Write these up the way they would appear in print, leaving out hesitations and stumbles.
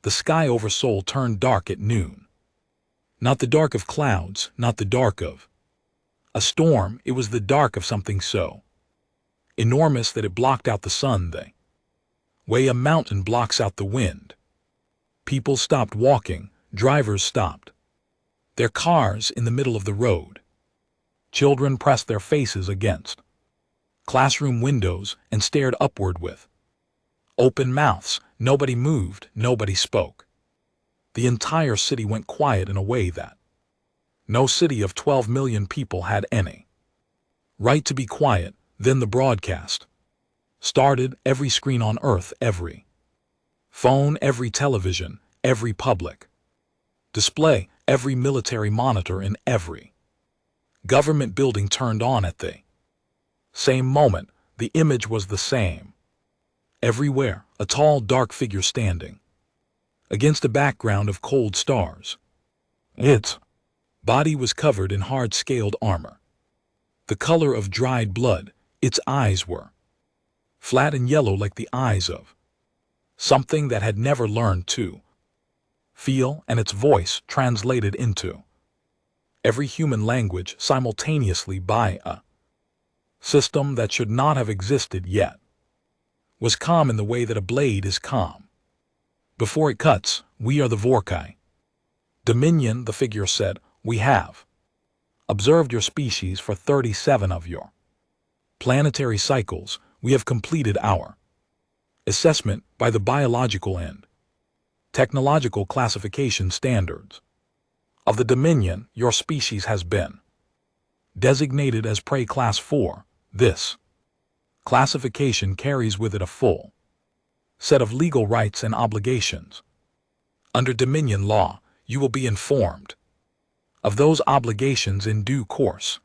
The sky over Seoul turned dark at noon. Not the dark of clouds, not the dark of a storm, it was the dark of something so enormous that it blocked out the sun the way a mountain blocks out the wind. People stopped walking, drivers stopped their cars in the middle of the road. Children pressed their faces against classroom windows and stared upward with open mouths. Nobody moved, nobody spoke. The entire city went quiet in a way that no city of 12 million people had any right to be quiet. Then the broadcast started. Every screen on earth, every phone, every television, every public display, every military monitor in every government building turned on at the same moment. The image was the same. Everywhere, a tall, dark figure standing against a background of cold stars. Its body was covered in hard-scaled armor, the color of dried blood. Its eyes were flat and yellow like the eyes of something that had never learned to feel, and its voice, translated into every human language simultaneously by a system that should not have existed yet, was calm in the way that a blade is calm before it cuts. We are the Vorkai Dominion, the figure said. We have observed your species for 37 of your planetary cycles. We have completed our assessment by the biological and technological classification standards of the Dominion. Your species has been designated as Prey Class 4. This classification carries with it a full set of legal rights and obligations. Under Dominion law, you will be informed of those obligations in due course.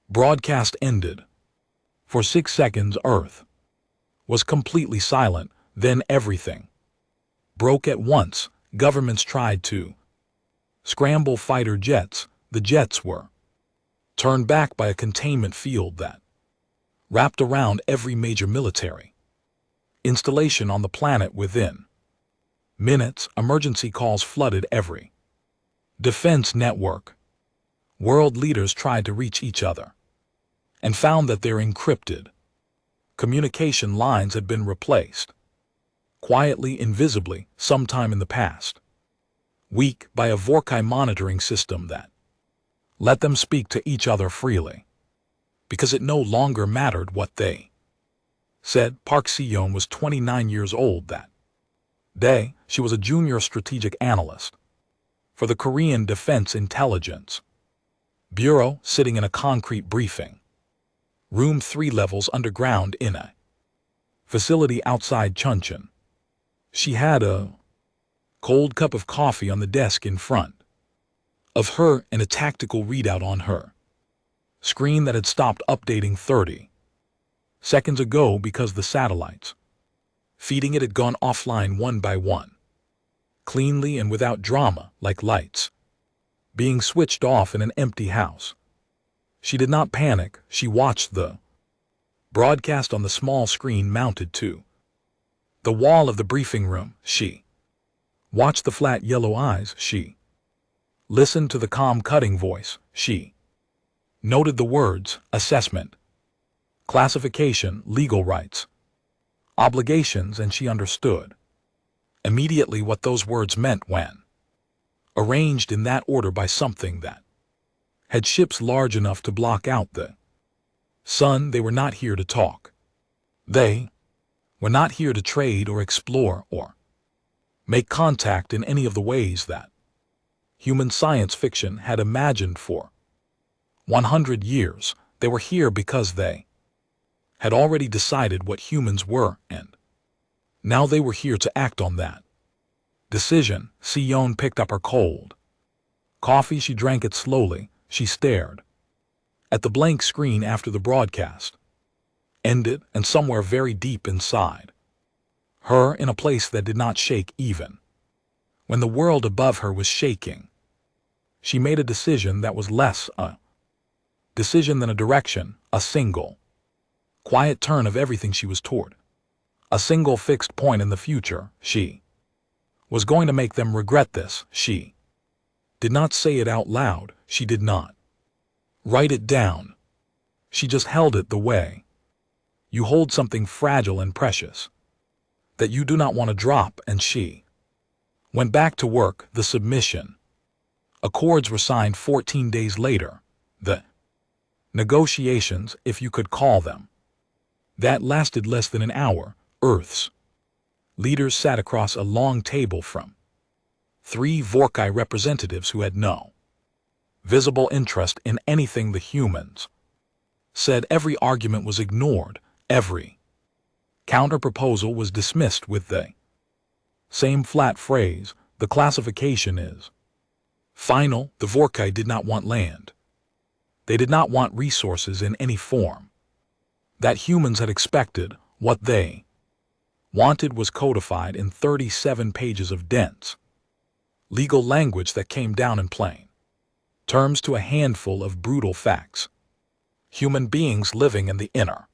Broadcast ended. For 6 seconds, Earth was completely silent. Then everything broke at once. Governments tried to scramble fighter jets. The jets were turned back by a containment field that wrapped around every major military installation on the planet. Within minutes, emergency calls flooded every defense network. World leaders tried to reach each other and found that their encrypted communication lines had been replaced quietly, invisibly, sometime in the past week, by a Vorkai monitoring system that let them speak to each other freely, because it no longer mattered what they said. Park Si-yeon was 29 years old that day. She was a junior strategic analyst for the Korean Defense Intelligence Bureau, sitting in a concrete briefing room 3 levels underground in a facility outside Chuncheon. She had a cold cup of coffee on the desk in front of her and a tactical readout on her screen that had stopped updating 30 seconds ago because the satellites feeding it had gone offline one by one, cleanly and without drama, like lights being switched off in an empty house. She did not panic. She watched the broadcast on the small screen mounted to the wall of the briefing room. She watched the flat yellow eyes. She listened to the calm cutting voice. She noted the words: assessment, classification, legal rights, obligations, and she understood immediately what those words meant when arranged in that order by something that had ships large enough to block out the sun. They were not here to talk. They were not here to trade or explore or make contact in any of the ways that human science fiction had imagined for 100 years. They were here because they had already decided what humans were, and now they were here to act on that decision. Si-yeon picked up her cold coffee. She drank it slowly. She stared at the blank screen after the broadcast ended, and somewhere very deep inside her, in a place that did not shake even when the world above her was shaking, she made a decision that was less a decision than a direction, a single quiet turn of everything she was toward, a single fixed point in the future. She was going to make them regret this. She did not say it out loud. She did not write it down. She just held it the way you hold something fragile and precious that you do not want to drop. And she went back to work. The submission accords were signed 14 days later. The negotiations, if you could call them, that lasted less than an hour. Earth's leaders sat across a long table from 3 Vorkai representatives who had no visible interest in anything the humans said. Every argument was ignored. Every counter-proposal was dismissed with the same flat phrase: the classification is final. The Vorkai did not want land. They did not want resources in any form that humans had expected. What they wanted was codified in 37 pages of dense legal language that came down in plain terms to a handful of brutal facts. Human beings living in the inner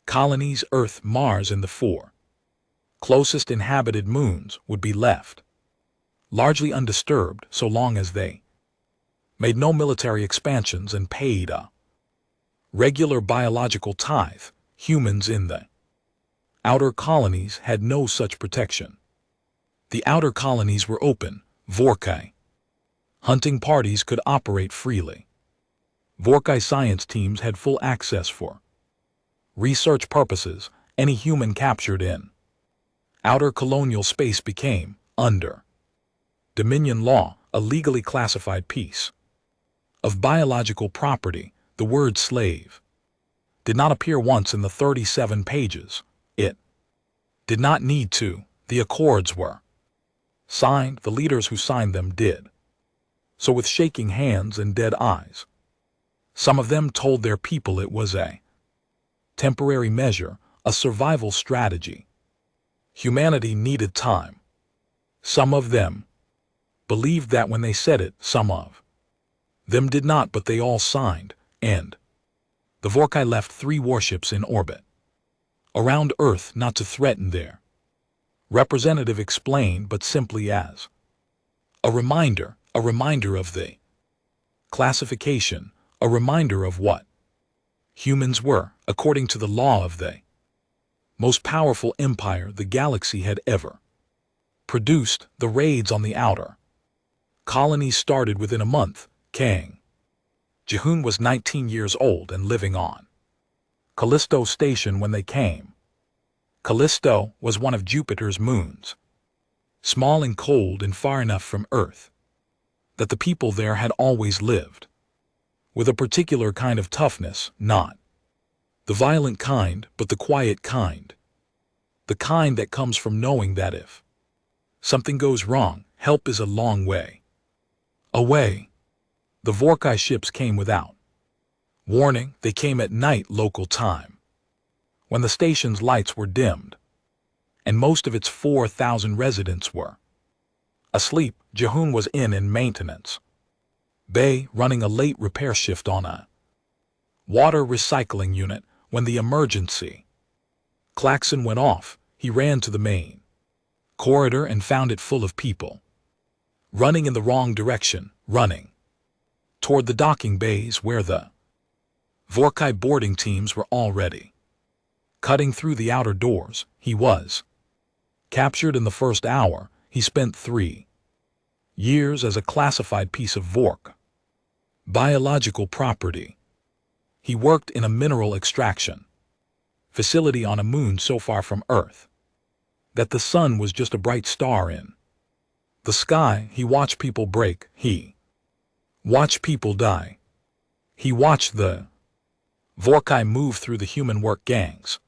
colonies, Earth, Mars, and the 4 closest inhabited moons, would be left largely undisturbed so long as they made no military expansions and paid a regular biological tithe. Humans in the outer colonies had no such protection. The outer colonies were open. Vorkai hunting parties could operate freely. Vorkai science teams had full access for research purposes. Any human captured in outer colonial space became, under Dominion law, a legally classified piece of biological property. The word slave did not appear once in the 37 pages. It did not need to. The accords were signed. The leaders who signed them did so with shaking hands and dead eyes. Some of them told their people it was a temporary measure, a survival strategy. Humanity needed time. Some of them believed that when they said it. Some of them did not, but they all signed, and the Vorkai left 3 warships in orbit around Earth, not to threaten their representative explained, but simply as a reminder of the classification, a reminder of what humans were, according to the law of the most powerful empire the galaxy had ever produced. The raids on the outer colonies started within a month. Kang Jihun was 19 years old and living on Callisto Station when they came. Callisto was one of Jupiter's moons, small and cold and far enough from Earth that the people there had always lived with a particular kind of toughness, not the violent kind, but the quiet kind, the kind that comes from knowing that if something goes wrong, help is a long way away. The Vorkai ships came without warning. They came at night local time, when the station's lights were dimmed, and most of its 4,000 residents were asleep. Jihun was in maintenance bay, running a late repair shift on a water recycling unit. When the emergency klaxon went off, he ran to the main corridor and found it full of people, running in the wrong direction, running toward the docking bays where the Vorkai boarding teams were already cutting through the outer doors. He was captured in the first hour. He spent 3 years as a classified piece of Vork biological property. He worked in a mineral extraction facility on a moon so far from Earth that the sun was just a bright star in the sky. He watched people break. He watched people die. He watched the Vorkai move through the human work gangs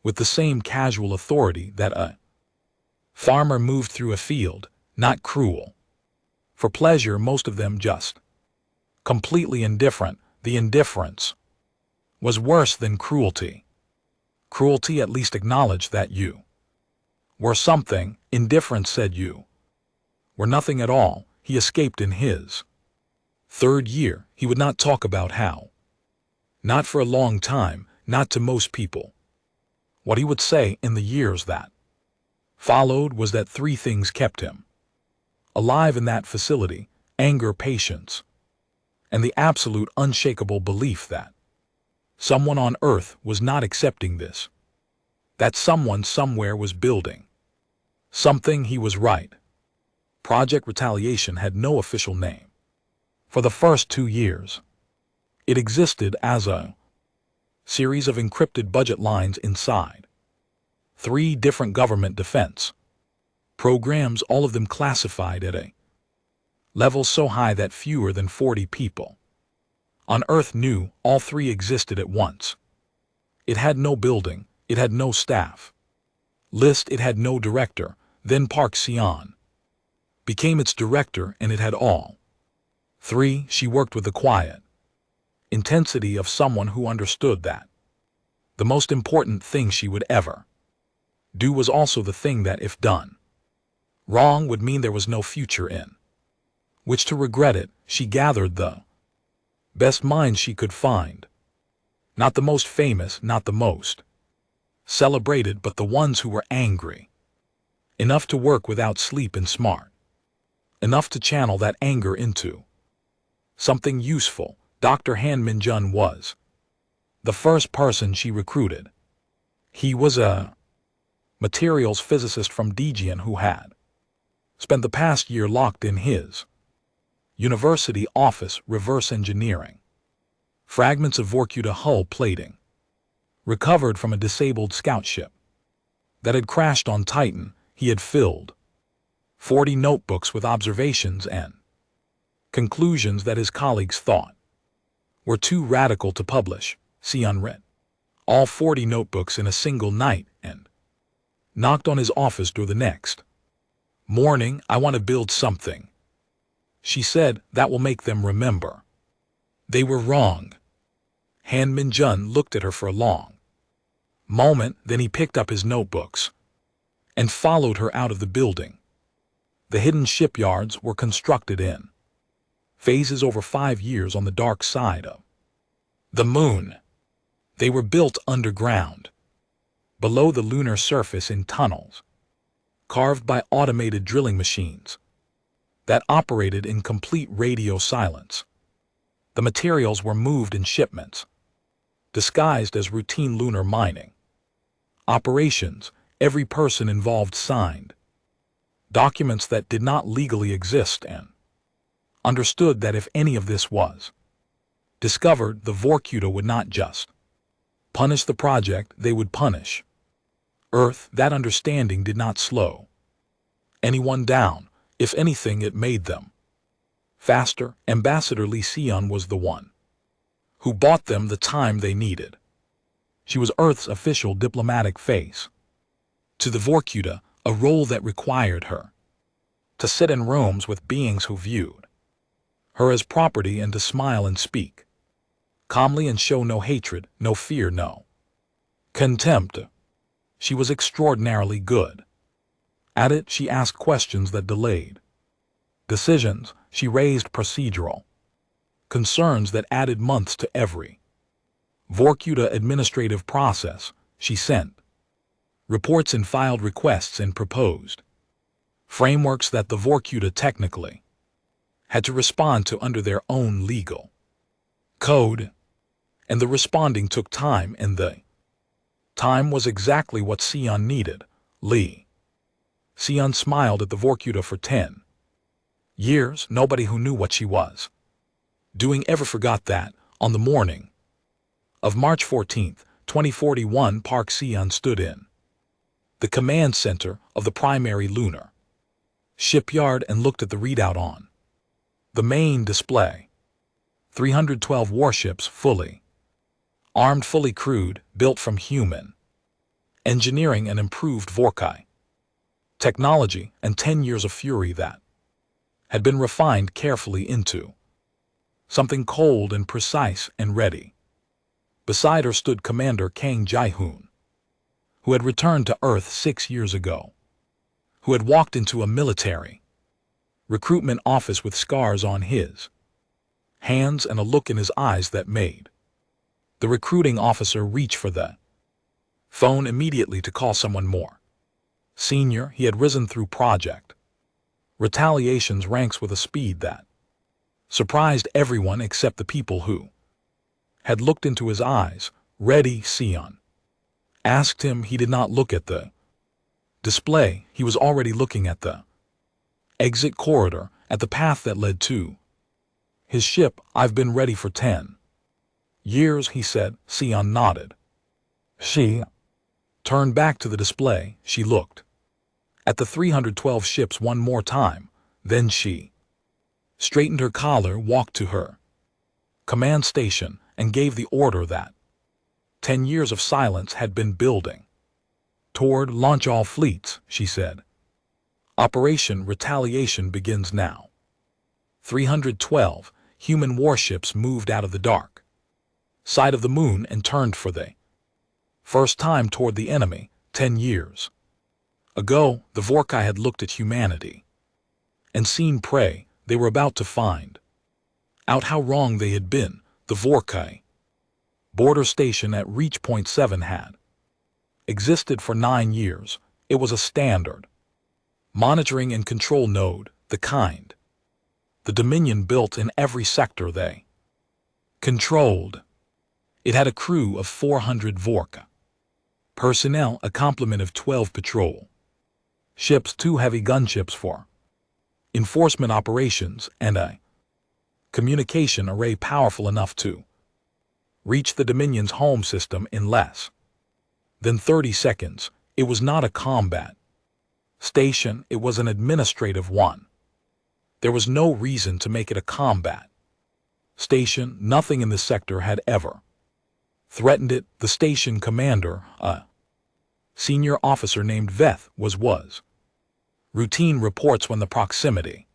with the same casual authority that a farmer moved through a field, not cruel for pleasure, most of them just completely indifferent. The indifference was worse than cruelty. Cruelty at least acknowledged that you were something. Indifference said you were nothing at all. He escaped in his 3rd year. He would not talk about how. Not for a long time, not to most people. What he would say in the years that followed was that three things kept him alive in that facility: anger, patience, and the absolute unshakable belief that someone on Earth was not accepting this, that someone somewhere was building something. He was right. Project Retaliation had no official name. For the first 2 years, it existed as a series of encrypted budget lines inside 3 different government defense programs, all of them classified at a level so high that fewer than 40 people on Earth knew all 3 existed at once. It had no building, it had no staff list, it had no director. Then Park Seon became its director, and it had all 3. She worked with the quiet intensity of someone who understood that the most important thing she would ever do was also the thing that, if done wrong, would mean there was no future in which to regret it. She gathered the best minds she could find, not the most famous, not the most celebrated, but the ones who were angry enough to work without sleep and smart enough to channel that anger into something useful. Dr. Han Min-jun was the first person she recruited. He was a materials physicist from Daejeon who had spent the past year locked in his university office reverse engineering fragments of Vorkuta hull plating recovered from a disabled scout ship that had crashed on Titan. He had filled 40 notebooks with observations and conclusions that his colleagues thought were too radical to publish. Seon read all 40 notebooks in a single night and knocked on his office door the next morning. "I want to build something," she said, "that will make them remember they were wrong." Han Min-jun looked at her for a long moment, then he picked up his notebooks and followed her out of the building. The hidden shipyards were constructed in phases over 5 years on the dark side of the moon. They were built underground, below the lunar surface, in tunnels carved by automated drilling machines that operated in complete radio silence. The materials were moved in shipments, disguised as routine lunar mining operations. Every person involved signed documents that did not legally exist and understood that if any of this was discovered, the Vorkuta would not just punish the project, they would punish Earth. That understanding did not slow anyone down. If anything, it made them faster. Ambassador Lee Seon was the one who bought them the time they needed. She was Earth's official diplomatic face to the Vorkuta, a role that required her to sit in rooms with beings who viewed her as property and to smile and speak calmly and show no hatred, no fear, no contempt. She was extraordinarily good at it. She asked questions that delayed decisions. She raised procedural concerns that added months to every Vorkuta administrative process. She sent reports and filed requests and proposed frameworks that the Vorkuta technically had to respond to under their own legal code. And the responding took time, and the time was exactly what Seon needed. Lee Seon smiled at the Vorkuta. For 10 years, nobody who knew what she was doing ever forgot that. On the morning of March 14, 2041, Park Seon stood in the command center of the primary lunar shipyard and looked at the readout on the main display. 312 warships, fully armed, fully crewed, built from human engineering and improved Vorkai technology, and 10 years of fury that had been refined carefully into something cold and precise and ready. Beside her stood Commander Kang Jae-hoon, who had returned to Earth 6 years ago, who had walked into a military recruitment office with scars on his hands and a look in his eyes that made the recruiting officer reach for the phone immediately to call someone more Senior, he had risen through Project Retaliation's ranks with a speed that surprised everyone except the people who had looked into his eyes. Ready, Sion asked him. He did not look at the display. He was already looking at the exit corridor, at the path that led to his ship. I've been ready for 10 years, he said. Sion nodded. She turned back to the display. She looked at the 312 ships one more time. Then she straightened her collar, walked to her command station, and gave the order that 10 years of silence had been building toward launch all fleets, she said. Operation Retaliation begins now. 312 human warships moved out of the dark side of the moon and turned for the first time toward the enemy. 10 years ago, the Vorkai had looked at humanity and seen prey. They were about to find out how wrong they had been. The Vorkai border station at Reach Point 7 had existed for 9 years. It was a standard monitoring and control node, the kind the Dominion built in every sector they controlled. It had a crew of 400 Vorka personnel, a complement of 12 patrol ships, 2 heavy gunships for enforcement operations, and a communication array powerful enough to reach the Dominion's home system in less than 30 seconds. It was not a combat station, it was an administrative one. There was no reason to make it a combat station. Nothing in the sector had ever threatened it. The station commander, a senior officer named Veth, was routine reports when the proximity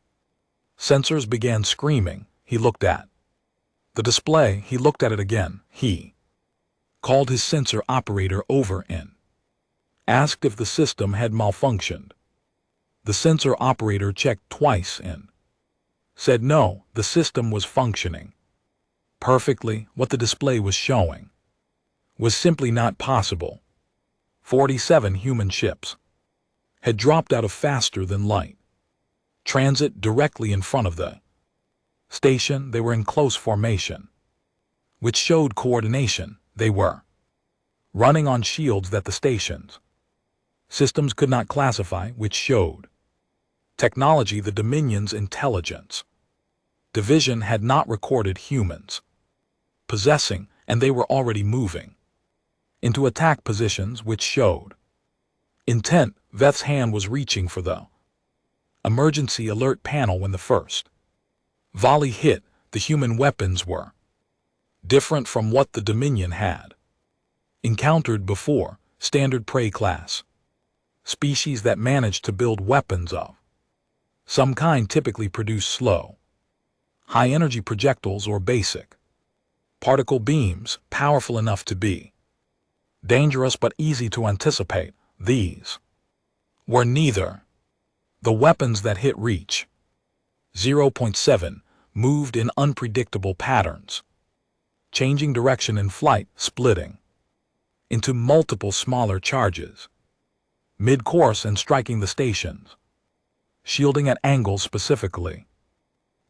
sensors began screaming. He looked at the display. He looked at it again. He called his sensor operator over and asked if the system had malfunctioned. The sensor operator checked twice and said no, the system was functioning perfectly. What the display was showing was simply not possible. 47 human ships had dropped out of faster than light transit directly in front of the station. They were in close formation, which showed coordination. They were running on shields that the station's systems could not classify, which showed technology the Dominion's intelligence division had not recorded humans possessing, and they were already moving into attack positions, which showed intent. Veth's hand was reaching for the emergency alert panel when the first volley hit. The human weapons were different from what the Dominion had encountered before. Standard prey class species that managed to build weapons of some kind typically produce slow, high-energy projectiles or basic particle beams, powerful enough to be dangerous but easy to anticipate. These were neither. The weapons that hit Reach 0.7 moved in unpredictable patterns, changing direction in flight, splitting into multiple smaller charges mid-course and striking the stations, shielding at angles specifically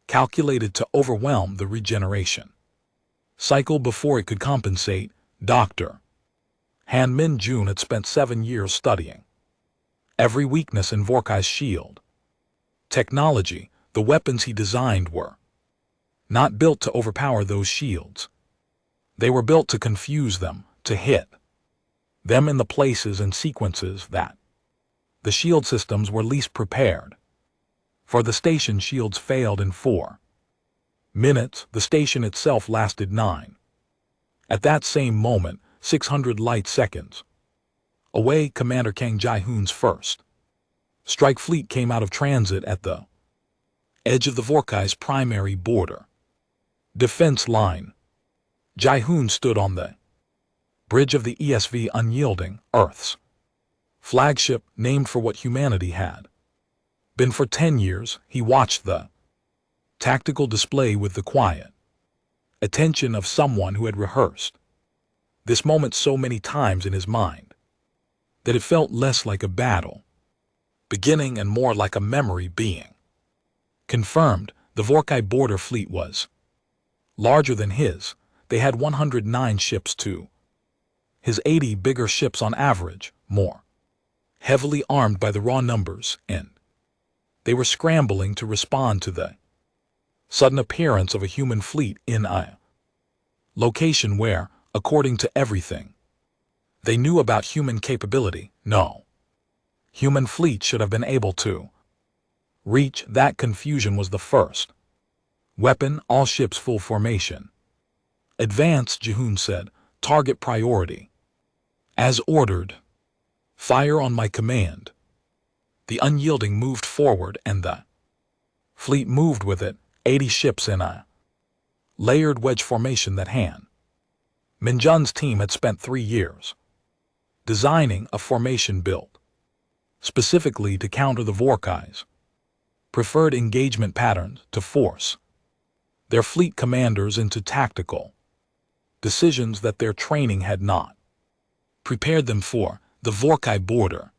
calculated to overwhelm the regeneration cycle before it could compensate. Dr. Han Min-jun had spent 7 years studying every weakness in Vorkai's shield technology. The weapons he designed were not built to overpower those shields. They were built to confuse them, to hit them in the places and sequences that the shield systems were least prepared for. The station shields failed in 4 minutes. The station itself lasted 9. At that same moment, 600 light seconds away, Commander Kang Jae-hoon's first strike fleet came out of transit at the edge of the Vorkai's primary border defense line. Jae-hoon stood on the bridge of the ESV, unyielding, Earth's flagship, named for what humanity had been for 10 years. He watched the tactical display with the quiet attention of someone who had rehearsed this moment so many times in his mind that it felt less like a battle beginning and more like a memory being. Confirmed, the Vorkai border fleet was larger than his. They had 109 ships too. His 80 bigger ships on average, more heavily armed by the raw numbers, and they were scrambling to respond to the sudden appearance of a human fleet in a location where, according to everything they knew about human capability, no human fleet should have been able to reach. That confusion was the first weapon. All ships full formation. Advance, Jihoon said. Target priority. As ordered. Fire on my command. The unyielding moved forward and the fleet moved with it, 80 ships in a layered wedge formation. That Han Minjun's team had spent 3 years designing a formation built specifically to counter the Vorkai's preferred engagement patterns to force their fleet commanders into tactical decisions that their training had not prepared them for. The Vorkai border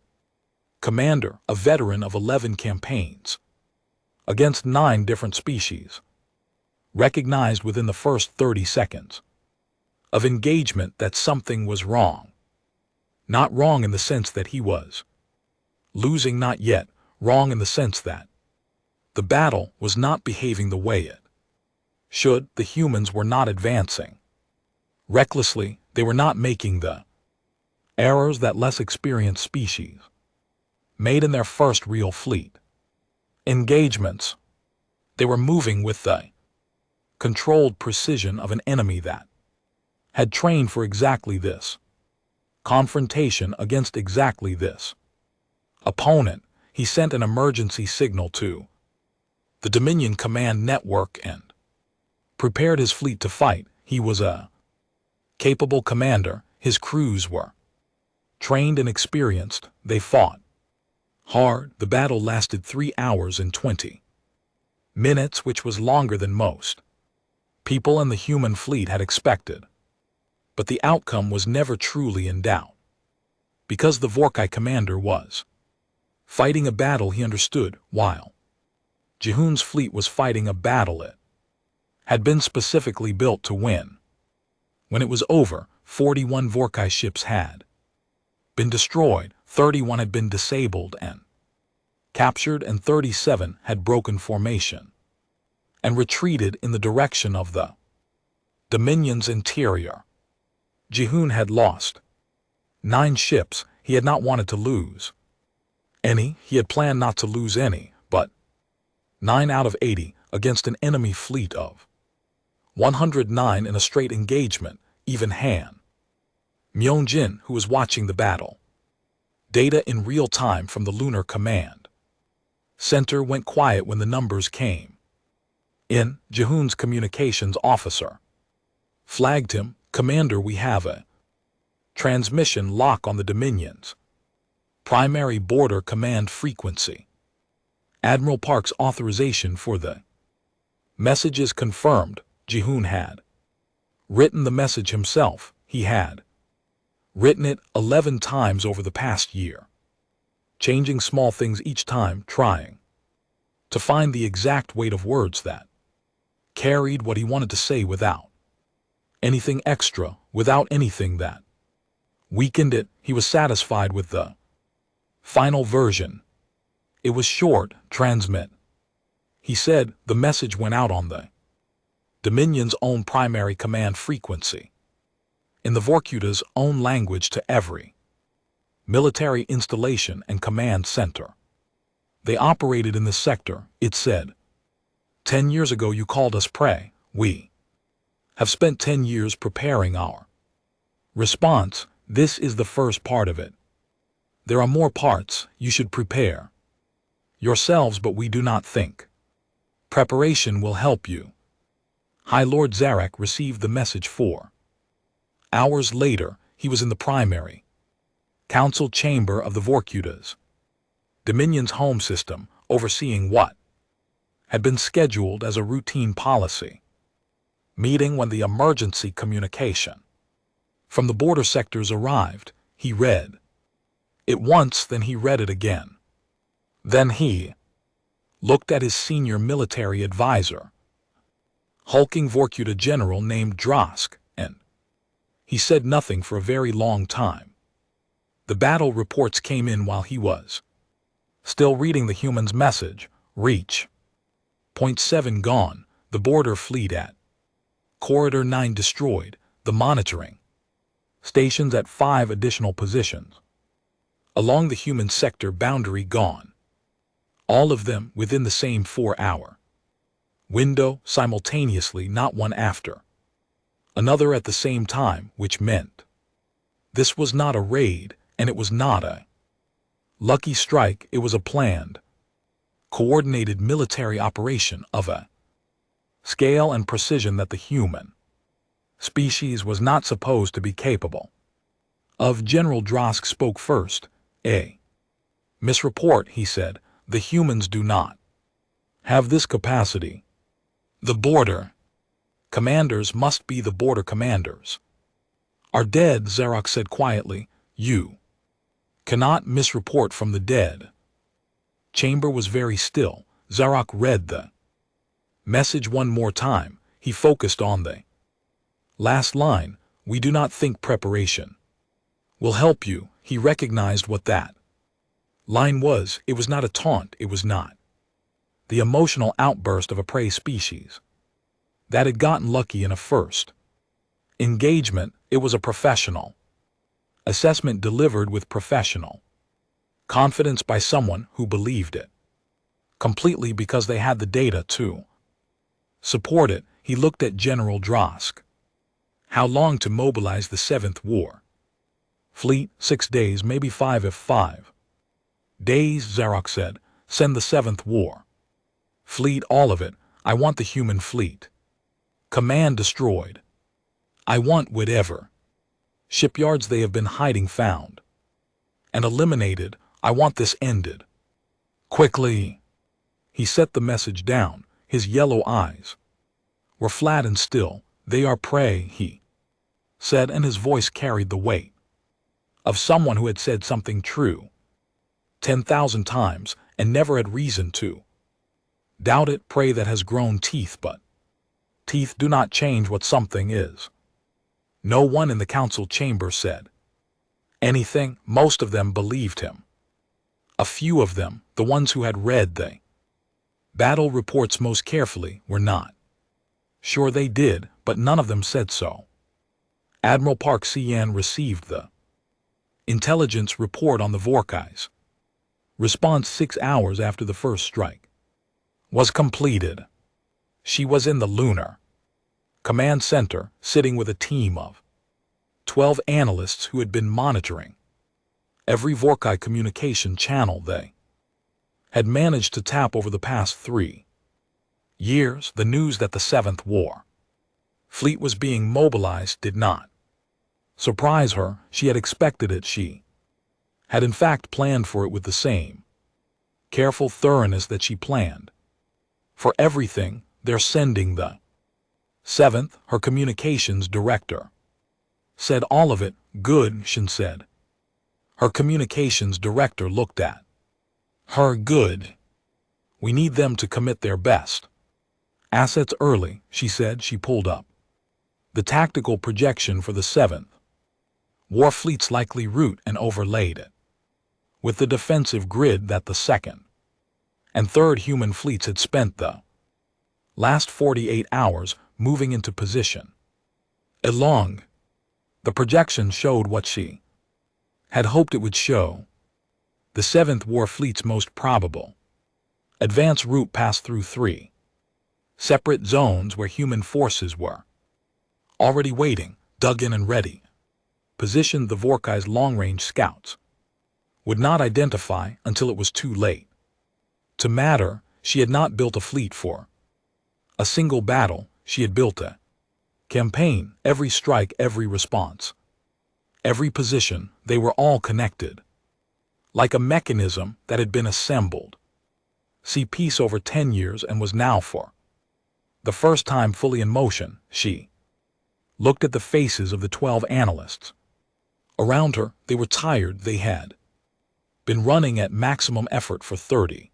commander, a veteran of 11 campaigns against 9 different species, recognized within the first 30 seconds of engagement that something was wrong. Not wrong in the sense that he was losing, not yet wrong in the sense that the battle was not behaving the way it should. The humans were not advancing recklessly. They were not making the errors that less experienced species made in their first real fleet engagements. They were moving with the controlled precision of an enemy that had trained for exactly this confrontation against exactly this opponent. He sent an emergency signal to the Dominion Command Network and prepared his fleet to fight. He was a capable commander. His crews were trained and experienced. They fought hard. The battle lasted 3 hours and 20 minutes, which was longer than most people in the human fleet had expected. But the outcome was never truly in doubt, because the Vorkai commander was fighting a battle he understood, while Jihoon's fleet was fighting a battle it had been specifically built to win. When it was over, 41 Vorkai ships had been destroyed, 31 had been disabled and captured, and 37 had broken formation and retreated in the direction of the Dominion's interior. Jihoon had lost 9 ships. He had not wanted to lose any. He had planned not to lose any, but 9 out of 80 against an enemy fleet of 109 in a straight engagement. Even Han Myung-jin, who was watching the battle data in real time from the Lunar Command Center, went quiet when the numbers came in. Jihoon's communications officer flagged him. Commander, we have a transmission lock on the Dominion's primary border command frequency. Admiral Park's authorization for the message is confirmed. Jihoon had written the message himself. He had written it 11 times over the past year, changing small things each time, trying to find the exact weight of words that carried what he wanted to say without anything extra, without anything that weakened it. He was satisfied with the final version. It was short. Transmit. He said. The message went out on the Dominion's own primary command frequency, in the Vorkuta's own language, to every military installation and command center they operated in the sector. It said, 10 years ago you called us prey. We have spent 10 years preparing our response. This is the first part of it. There are more parts. You should prepare yourselves, but we do not think preparation will help you. High Lord Zarek received the message 4 hours later. He was in the primary council chamber of the Vorkuta's Dominion's home system, overseeing what had been scheduled as a routine policy meeting. When the emergency communication from the border sectors arrived, he read it once, then he read it again. Then he looked at his senior military advisor, hulking Vorkuta general named Drosk, and he said nothing for a very long time. The battle reports came in while he was still reading the human's message. Reach. Point 7 gone, the border fleet at Corridor 9 destroyed, the monitoring stations at 5 additional positions along the human sector boundary gone. All of them within the same 4-hour window simultaneously, not one after another at the same time, which meant this was not a raid, and it was not a lucky strike. It was a planned, coordinated military operation of a scale and precision that the human species was not supposed to be capable of. General Drosk spoke first. A misreport, he said. The humans do not have this capacity. The border commanders must be the border commanders. Are dead, Zarok said quietly. You cannot misreport from the dead. Chamber was very still. Zarok read the message one more time. He focused on the last line. We do not think preparation will help you. He recognized what that line was. It was not a taunt. It was not the emotional outburst of a prey species that had gotten lucky in a first engagement. It was a professional assessment delivered with professional confidence by someone who believed it completely because they had the data to support it. He looked at General Drosk. How long to mobilize the 7th War Fleet? 6 days, maybe 5 if 5 days, Zarok said. Send the 7th War Fleet, all of it. I want the human fleet command destroyed. I want whatever shipyards they have been hiding found and eliminated. I want this ended quickly. He set the message down. His yellow eyes were flat and still. They are prey, he said, and his voice carried the weight of someone who had said something true 10,000 times and never had reason to doubt it. Prey that has grown teeth, but teeth do not change what something is. No one in the council chamber said anything. Most of them believed him. A few of them, the ones who had read the battle reports most carefully, were not sure they did, but none of them said so. Admiral Park Sian received the intelligence report on the Vorkai's response 6 hours after the first strike was completed. She was in the lunar command center, sitting with a team of 12 analysts who had been monitoring every Vorkai communication channel they had managed to tap over the past 3 years. The news that the 7th War Fleet was being mobilized did not surprise her. She had expected it. She had in fact planned for it with the same careful thoroughness that she planned for everything. They're sending the 7th, her communications director said. All of it. Good, Shin said. Her communications director looked at her. Good. We need them to commit their best assets early, she said. She pulled up the tactical projection for the 7th War Fleet's likely route and overlaid it with the defensive grid that the 2nd and 3rd human fleets had spent the last 48 hours moving into position along. The projection showed what she had hoped it would show. The 7th War Fleet's most probable advance route passed through 3 separate zones where human forces were already waiting, dug in and ready. Positioned. The Vorkai's long-range scouts would not identify until it was too late to matter. She had not built a fleet for a single battle. She had built a campaign. Every strike, every response, every position, they were all connected like a mechanism that had been assembled. See peace over 10 years and was now for the first time fully in motion. She looked at the faces of the 12 analysts around her. They were tired. They had been running at maximum effort for 30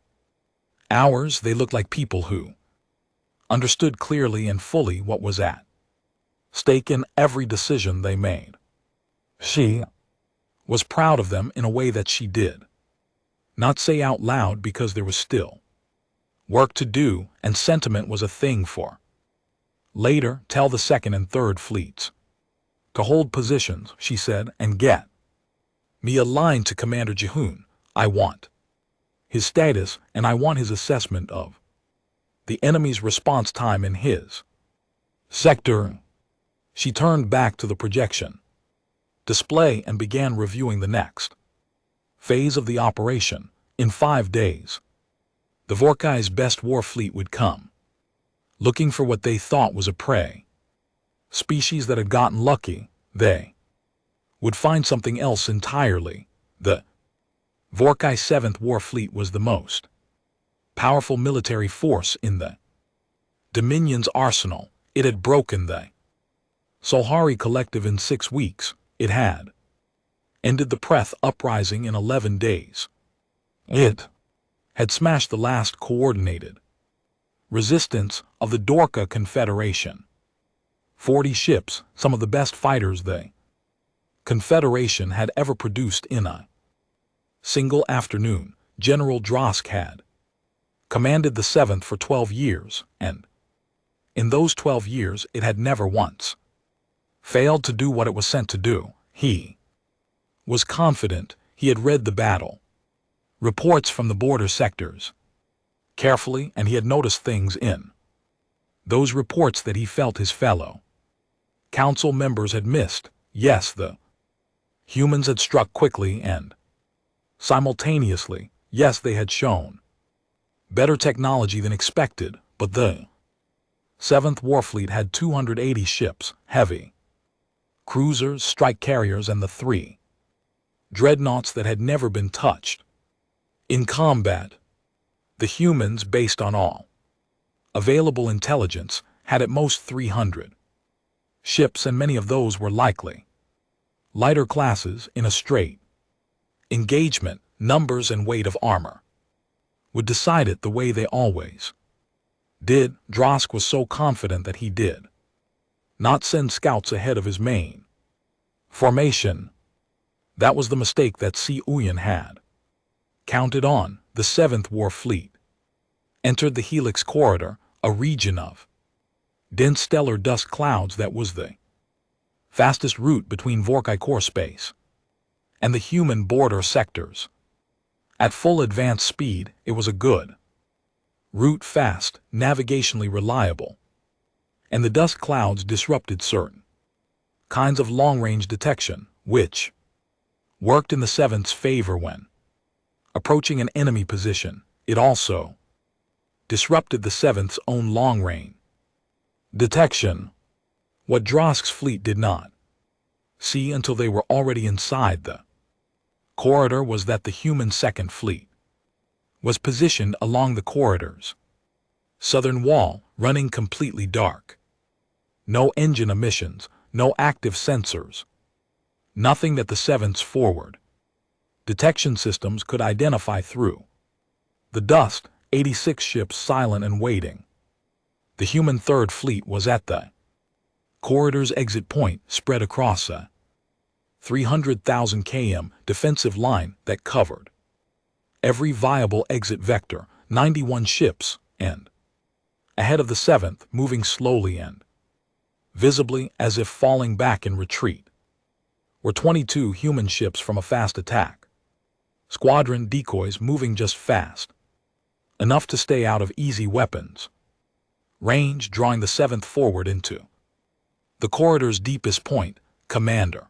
hours. They looked like people who understood clearly and fully what was at stake in every decision they made. She was proud of them in a way that she did not say out loud, because there was still work to do, and sentiment was a thing for later. Tell the second and third fleets to hold positions, she said, and get me aligned to Commander Jihoon. I want his status, and I want his assessment of the enemy's response time in his sector. She turned back to the projection display and began reviewing the next phase of the operation. In 5 days, the Vorkai's best war fleet would come, looking for what they thought was a prey species that had gotten lucky. They would find something else entirely. The Vorkai 7th War Fleet was the most powerful military force in the Dominion's arsenal. It had broken the Solhari Collective in 6 weeks. It had ended the Preth Uprising in 11 days. It had smashed the last coordinated resistance of the Dorka Confederation. 40 ships, some of the best fighters the Confederation had ever produced in a single afternoon. General Drosk had commanded the 7th for 12 years, and in those 12 years it had never once failed to do what it was sent to do. He was confident. He had read the battle reports from the border sectors carefully, and he had noticed things in those reports that he felt his fellow council members had missed. Yes, the humans had struck quickly and simultaneously. Yes, they had shown better technology than expected, but the 7th Warfleet had 280 ships, heavy cruisers, strike carriers, and the 3 dreadnoughts that had never been touched in combat. The humans, based on all available intelligence, had at most 300 ships, and many of those were likely lighter classes. In a straight engagement, numbers and weight of armor would decide it, the way they always did. Drosk was so confident that he did not send scouts ahead of his main formation. That was the mistake that Si Uyen had counted on. The 7th War Fleet entered the Helix Corridor, a region of dense stellar dust clouds that was the fastest route between Vorkai core space and the human border sectors. At full advance speed, it was a good route, fast, navigationally reliable, and the dust clouds disrupted certain kinds of long-range detection, which worked in the 7th's favor when approaching an enemy position. It also disrupted the 7th's own long-range detection. What Drosk's fleet did not see until they were already inside the corridor was that the human 2nd Fleet was positioned along the corridor's southern wall, running completely dark. No engine emissions, no active sensors, nothing that the 7th's forward detection systems could identify through the dust. 86 ships silent and waiting. The human 3rd Fleet was at the corridor's exit point, spread across a 300,000 km defensive line that covered every viable exit vector. 91 ships, and ahead of the 7th, moving slowly and visibly as if falling back in retreat, were 22 human ships from a fast attack squadron, decoys moving just fast enough to stay out of easy weapons range, drawing the 7th forward into the corridor's deepest point. Commander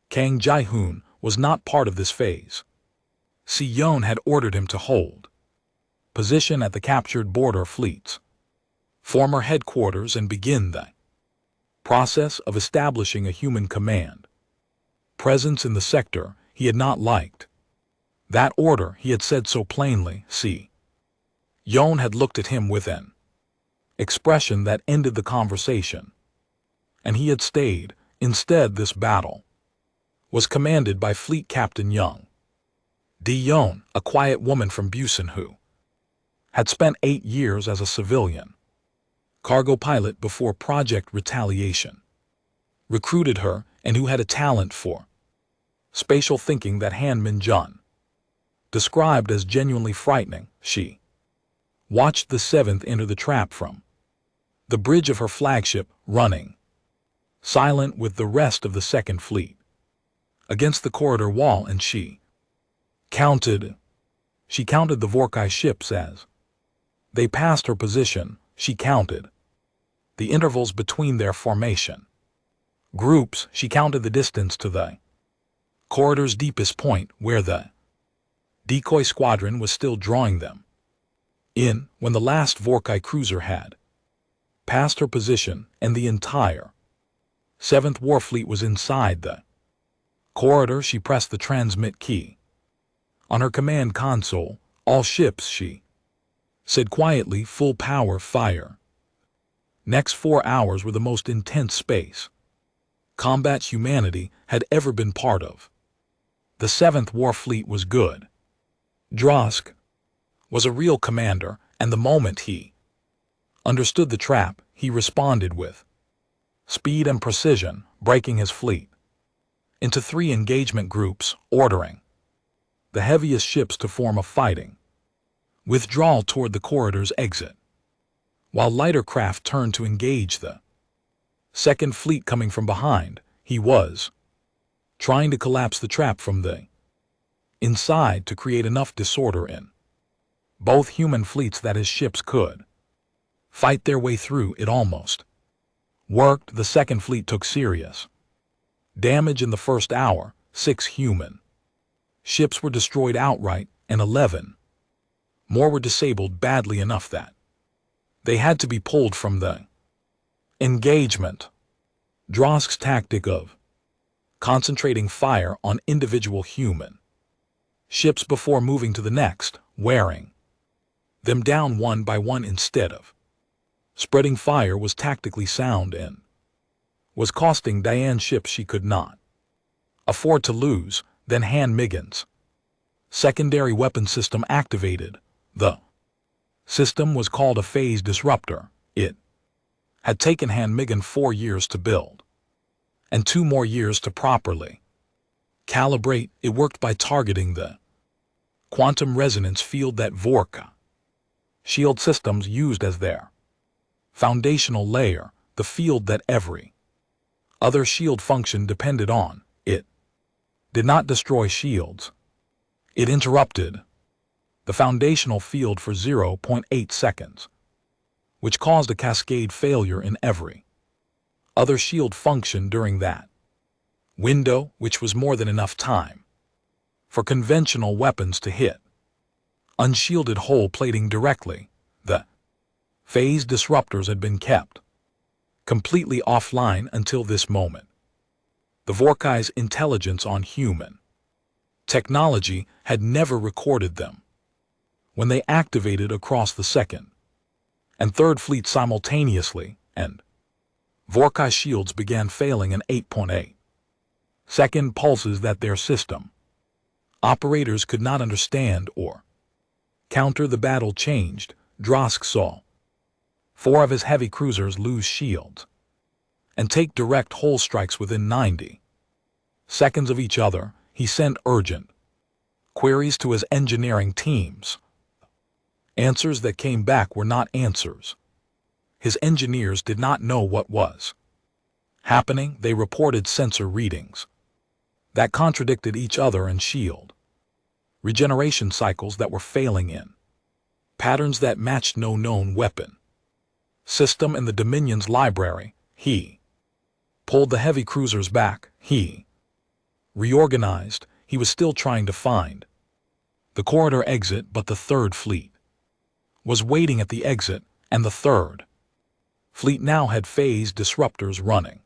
Kang Jae-hoon was not part of this phase. Si Yeon had ordered him to hold position at the captured border fleet's former headquarters and begin the process of establishing a human command presence in the sector. He had not liked that order. He had said so plainly. Si Yeon had looked at him with an expression that ended the conversation, and he had stayed. Instead, this battle was commanded by Fleet Captain Young. Dion, a quiet woman from Busan who had spent 8 years as a civilian cargo pilot before Project Retaliation, recruited her and who had a talent for spatial thinking that Han Min-jun described as genuinely frightening. She watched the seventh enter the trap from the bridge of her flagship, running silent with the rest of the Second Fleet against the corridor wall, and she counted the Vorkai ships as they passed her position. She counted the intervals between their formation groups. She counted the distance to the corridor's deepest point, where the decoy squadron was still drawing them in when the last Vorkai cruiser had passed her position, and the entire 7th Warfleet was inside the corridor. She pressed the transmit key on her command console. All ships, she said quietly, full power, fire. Next 4 hours were the most intense space combat humanity had ever been part of. The 7th Warfleet was good. Drosk was a real commander, and the moment he understood the trap, he responded with speed and precision, breaking his fleet into 3 engagement groups, ordering the heaviest ships to form a fighting withdrawal toward the corridor's exit, while lighter craft turned to engage the Second Fleet coming from behind. He was trying to collapse the trap from the inside to create enough disorder in both human fleets that his ships could fight their way through. It almost worked. The Second Fleet took serious damage in the first hour. 6 human ships were destroyed outright, and 11 more were disabled badly enough that they had to be pulled from the engagement. Drosk's tactic of concentrating fire on individual human ships before moving to the next, wearing them down one by one instead of spreading fire, was tactically sound and was costing Diane's ships she could not afford to lose. Then Han Migan's secondary weapon system activated. The system was called a phase disruptor. It had taken Han Migan 4 years to build, and 2 more years to properly calibrate. It worked by targeting the quantum resonance field that Vorka shield systems used as their foundational layer, the field that every other shield function depended on. It did not destroy shields. It interrupted the foundational field for 0.8 seconds, which caused a cascade failure in every other shield function during that window, which was more than enough time for conventional weapons to hit unshielded hull plating directly. The phase disruptors had been kept completely offline until this moment. The Vorkai's intelligence on human technology had never recorded them when they activated across the Second and Third Fleet simultaneously, and Vorkai shields began failing in 8.8 second pulses that their system operators could not understand or counter. The battle changed. Drosk saw 4 of his heavy cruisers lose shields and take direct hull strikes within 90 seconds of each other. He sent urgent queries to his engineering teams. Answers that came back were not answers. His engineers did not know what was happening. They reported sensor readings that contradicted each other and shield regeneration cycles that were failing in patterns that matched no known weapon system in the Dominion's library. He pulled the heavy cruisers back. He reorganized. He was still trying to find the corridor exit, but the Third Fleet was waiting at the exit, and the Third Fleet now had phase disruptors running.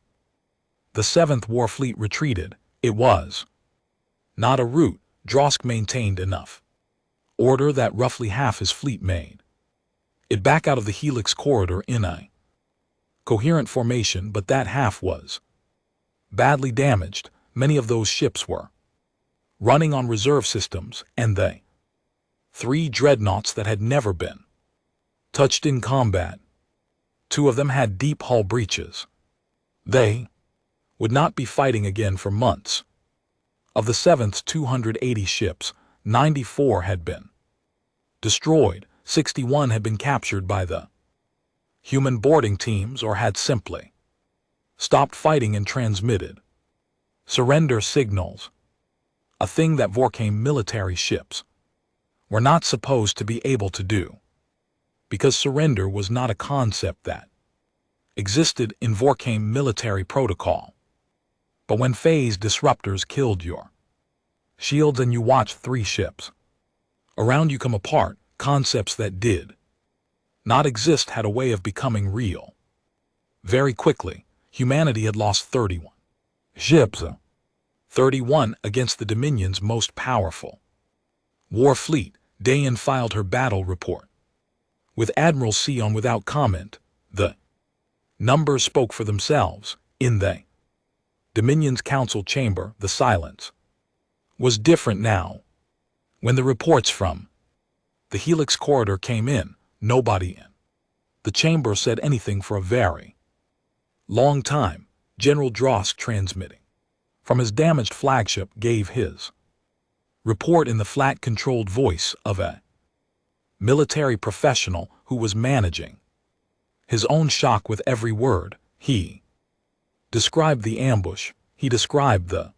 The 7th Warfleet retreated. It was not a rout. Drosk maintained enough order that roughly half his fleet made it back out of the Helix corridor in a coherent formation, but that half was badly damaged. Many of those ships were running on reserve systems, and they 3 dreadnoughts that had never been touched in combat. 2 of them had deep hull breaches. They would not be fighting again for months. Of the 7th's 280 ships, 94 had been destroyed, 61 had been captured by the human boarding teams or had simply stopped fighting and transmitted surrender signals, a thing that Vorkheim military ships were not supposed to be able to do, because surrender was not a concept that existed in Vorkheim military protocol. But when phase disruptors killed your shields and you watched 3 ships around you come apart, concepts that did not exist had a way of becoming real. Very quickly, humanity had lost 31 ships, 31 against the Dominion's most powerful war fleet. Dayan filed her battle report with Admiral Sion without comment. The numbers spoke for themselves. In the Dominion's council chamber, the silence was different now. When the reports from the Helix corridor came in, nobody in the chamber said anything for a very long time. General Drosk, transmitting from his damaged flagship, gave his report in the flat, controlled voice of a military professional who was managing his own shock with every word. He described the ambush. He described the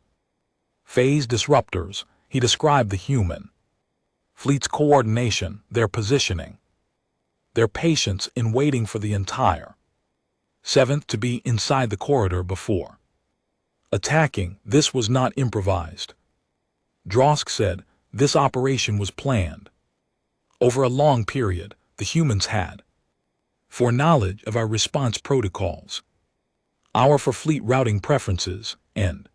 phase disruptors. He described the human fleet's coordination, their positioning, their patience in waiting for the entire 7th to be inside the corridor before attacking. This was not improvised. Drosk said this operation was planned over a long period. The humans had foreknowledge of our response protocols, our for fleet routing preferences, and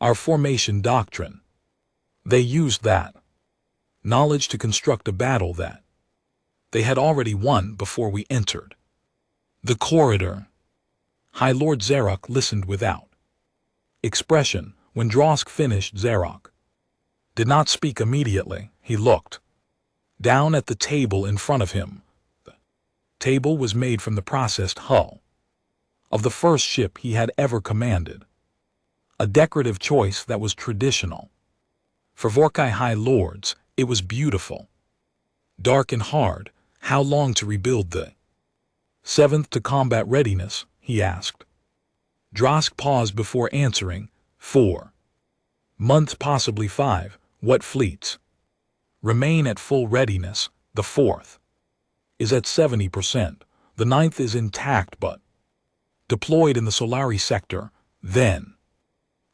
our formation doctrine. They used that knowledge to construct a battle that they had already won before we entered the corridor. High Lord Zarok listened without expression. When Drosk finished, Zarok did not speak immediately. He looked down at the table in front of him. The table was made from the processed hull of the first ship he had ever commanded, a decorative choice that was traditional for Vorkai High Lords. It was beautiful, dark and hard. How long to rebuild the 7th to combat readiness? He asked. Drosk paused before answering. 4 months, possibly 5. What fleets remain at full readiness? The 4th is at 70%. The 9th is intact but deployed in the Solari sector. Then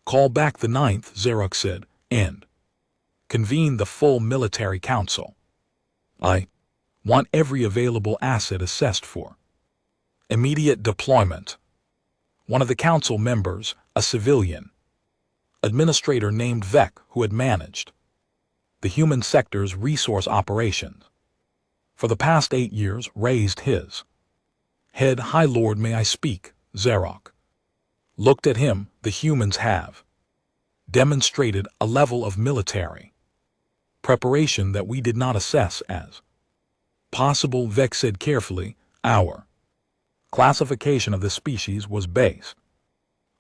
call back the 9th, Zarok said, and convene the full military council. I want every available asset assessed for immediate deployment. One of the council members, a civilian administrator named Vec, who had managed the human sector's resource operations for the past 8 years, raised his head. High Lord, may I speak? Zarok looked at him. The humans have demonstrated a level of military preparation that we did not assess as possible, Vec said carefully. Our classification of this species was based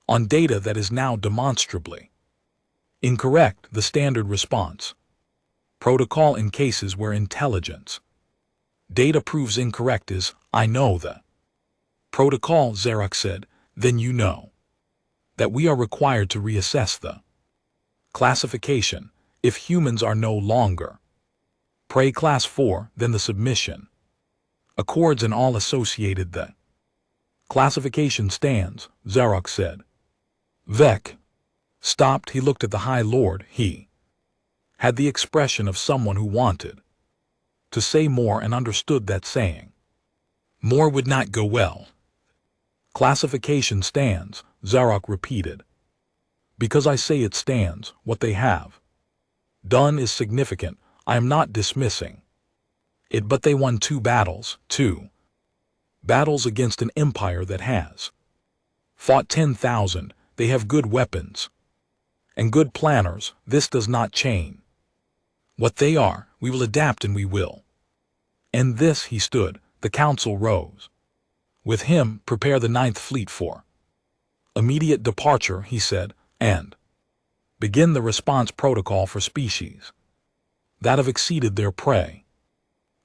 on data that is now demonstrably incorrect. The standard response protocol in cases where intelligence data proves incorrect is, I know the protocol, Zarok said. Then you know that we are required to reassess the classification. If humans are no longer Prey Class 4, then the submission accords and all associated the classification stands, Zarok said. Vec stopped. He looked at the High Lord. He had the expression of someone who wanted to say more and understood that saying more would not go well. Classification stands, Zarok repeated. Because I say it stands, what they have done is significant. I am not dismissing it, but they won 2 battles, 2 battles against an empire that has fought 10,000. They have good weapons And good planners, this does not change. What they are, we will adapt and we will. And this he stood, the council rose. With him, prepare the Ninth Fleet for immediate departure, he said, and begin the response protocol for species that have exceeded their prey.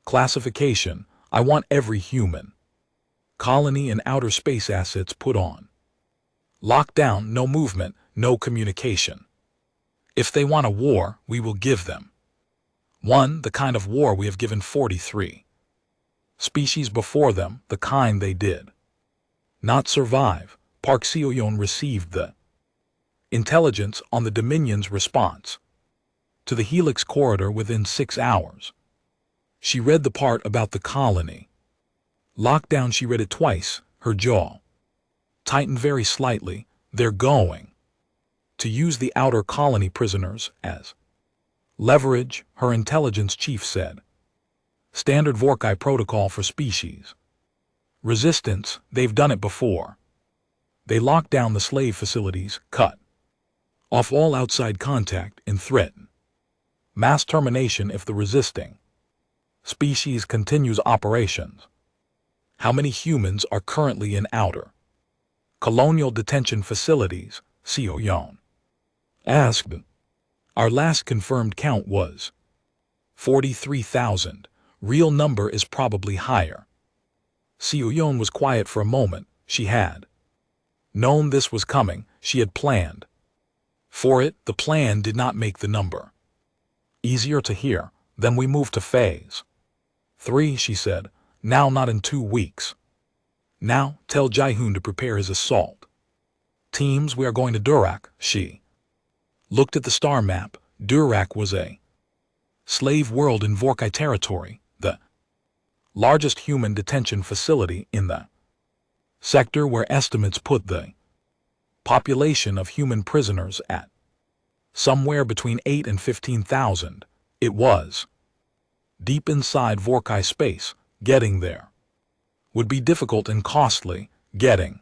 Classification, I want every human colony and outer space assets put on lockdown, no movement, no communication. If they want a war, we will give them one, the kind of war we have given 43 species before them, the kind they did not survive. Park Seo-yeon received the intelligence on the Dominion's response to the Helix corridor within 6 hours. She read the part about the colony lockdown. She read it twice, her jaw tightened very slightly. They're going to use the outer colony prisoners as leverage, her intelligence chief said. Standard Vorkai protocol for species resistance, they've done it before. They locked down the slave facilities, cut off all outside contact, and threaten mass termination if the resisting species continues operations. How many humans are currently in outer colonial detention facilities? Seo-yeon asked. Our last confirmed count was 43,000. Real number is probably higher. Seo-yeon was quiet for a moment. She had known this was coming. She had planned for it. The plan did not make the number easier to hear. Then we moved to phase 3, she said. Now, not in 2 weeks. Now, tell Jae-hoon to prepare his assault teams. We are going to Durak. She looked at the star map. Durak was a slave world in Vorkai territory, the largest human detention facility in the sector, where estimates put the population of human prisoners at somewhere between 8 and 15,000. It was deep inside Vorkai space. Getting there would be difficult and costly. Getting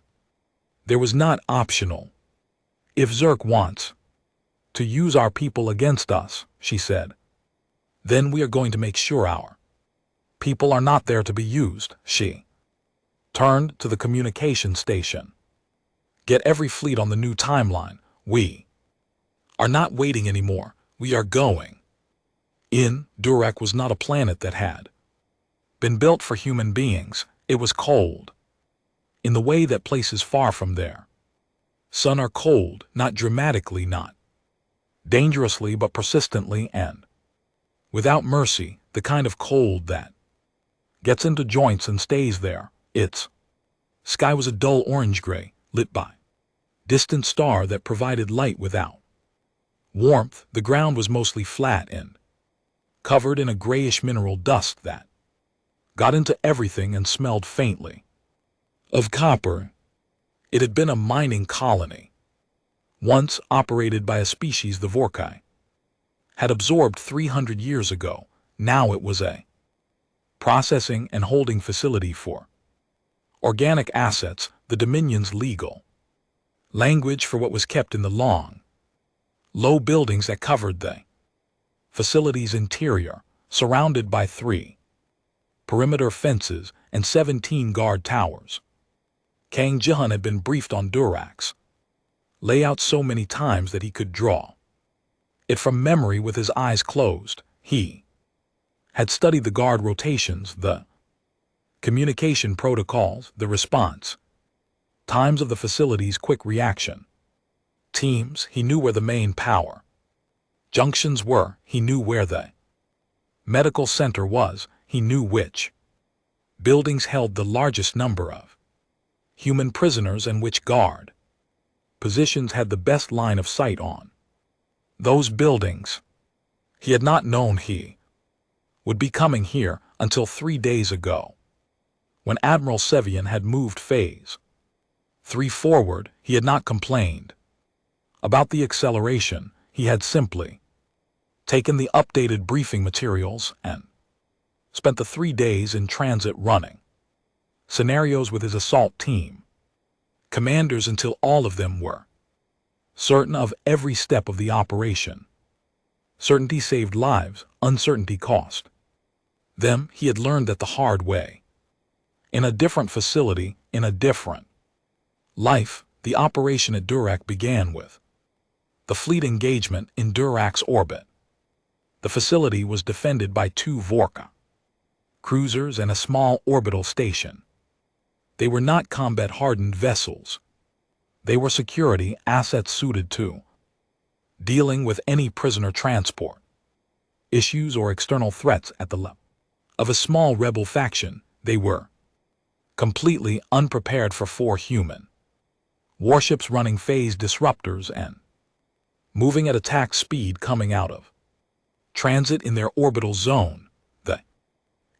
there was not optional. If Zerk wants to use our people against us, she said, then we are going to make sure our people are not there to be used. She turned to the communication station. Get every fleet on the new timeline. We are not waiting anymore. We are going in. Durak was not a planet that had been built for human beings. It was cold in the way that places far from their sun are cold, not dramatically, not dangerously, but persistently and without mercy, the kind of cold that gets into joints and stays there. Its sky was a dull orange-gray, lit by distant star that provided light without warmth. The ground was mostly flat and covered in a grayish mineral dust that got into everything and smelled faintly of copper. It had been a mining colony, once operated by a species the Vorkai had absorbed 300 years ago. Now it was a processing and holding facility for organic assets, the Dominion's legal language for what was kept in the long, low buildings that covered the facility's interior, surrounded by 3 perimeter fences and 17 guard towers. Kang Ji-hun had been briefed on Durak's layout so many times that he could draw it from memory with his eyes closed. He had studied the guard rotations, the communication protocols, the response times of the facility's quick reaction teams. He knew where the main power junctions were. He knew where the medical center was. He knew which buildings held the largest number of human prisoners and which guard positions had the best line of sight on those buildings. He had not known he would be coming here until 3 days ago, when Admiral Sevian had moved phase 3 forward. He had not complained about the acceleration. He had simply taken the updated briefing materials and spent the 3 days in transit running scenarios with his assault team commanders until all of them were certain of every step of the operation. Certainty saved lives, uncertainty cost. Them he had learned that the hard way. In a different facility, in a different life, the operation at Durac began with the fleet engagement in Durac's orbit. The facility was defended by 2 Vorka cruisers and a small orbital station. They were not combat-hardened vessels. They were security assets suited to dealing with any prisoner transport, issues or external threats at the level of a small rebel faction. They were completely unprepared for 4 human warships running phase disruptors and moving at attack speed coming out of transit in their orbital zone. The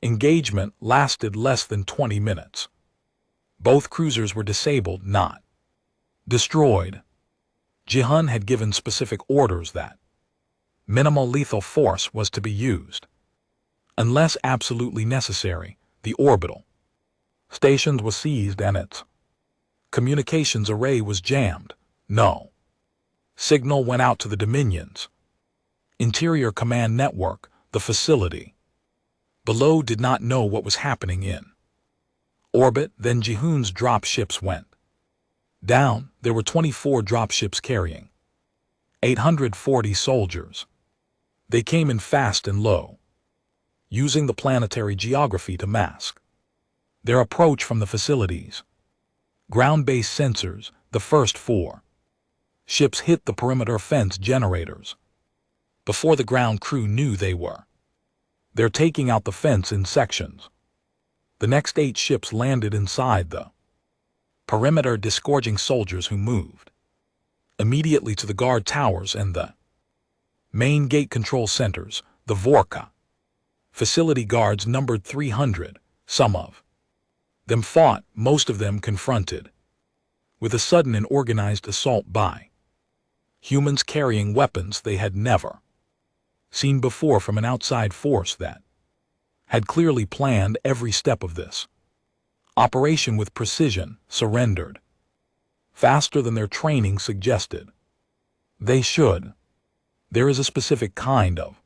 engagement lasted less than 20 minutes. Both cruisers were disabled, not destroyed. Jihun had given specific orders that minimal lethal force was to be used. Unless absolutely necessary, the orbital stations was seized and its communications array was jammed. No signal went out to the Dominion's interior command network. The facility below did not know what was happening in orbit. Then Jihun's drop ships went down. There were 24 drop ships carrying 840 soldiers. They came in fast and low, using the planetary geography to mask their approach from the facilities. Ground-based sensors, the first 4 ships hit the perimeter fence generators before the ground crew knew they were. They're taking out the fence in sections. The next 8 ships landed inside the perimeter, disgorging soldiers who moved immediately to the guard towers and the main gate control centers. The Vorka facility guards numbered 300. Some of them fought, most of them confronted with a sudden and organized assault by humans carrying weapons they had never seen before from an outside force that had clearly planned every step of this operation with precision. Surrendered faster than their training suggested they should. There is a specific kind of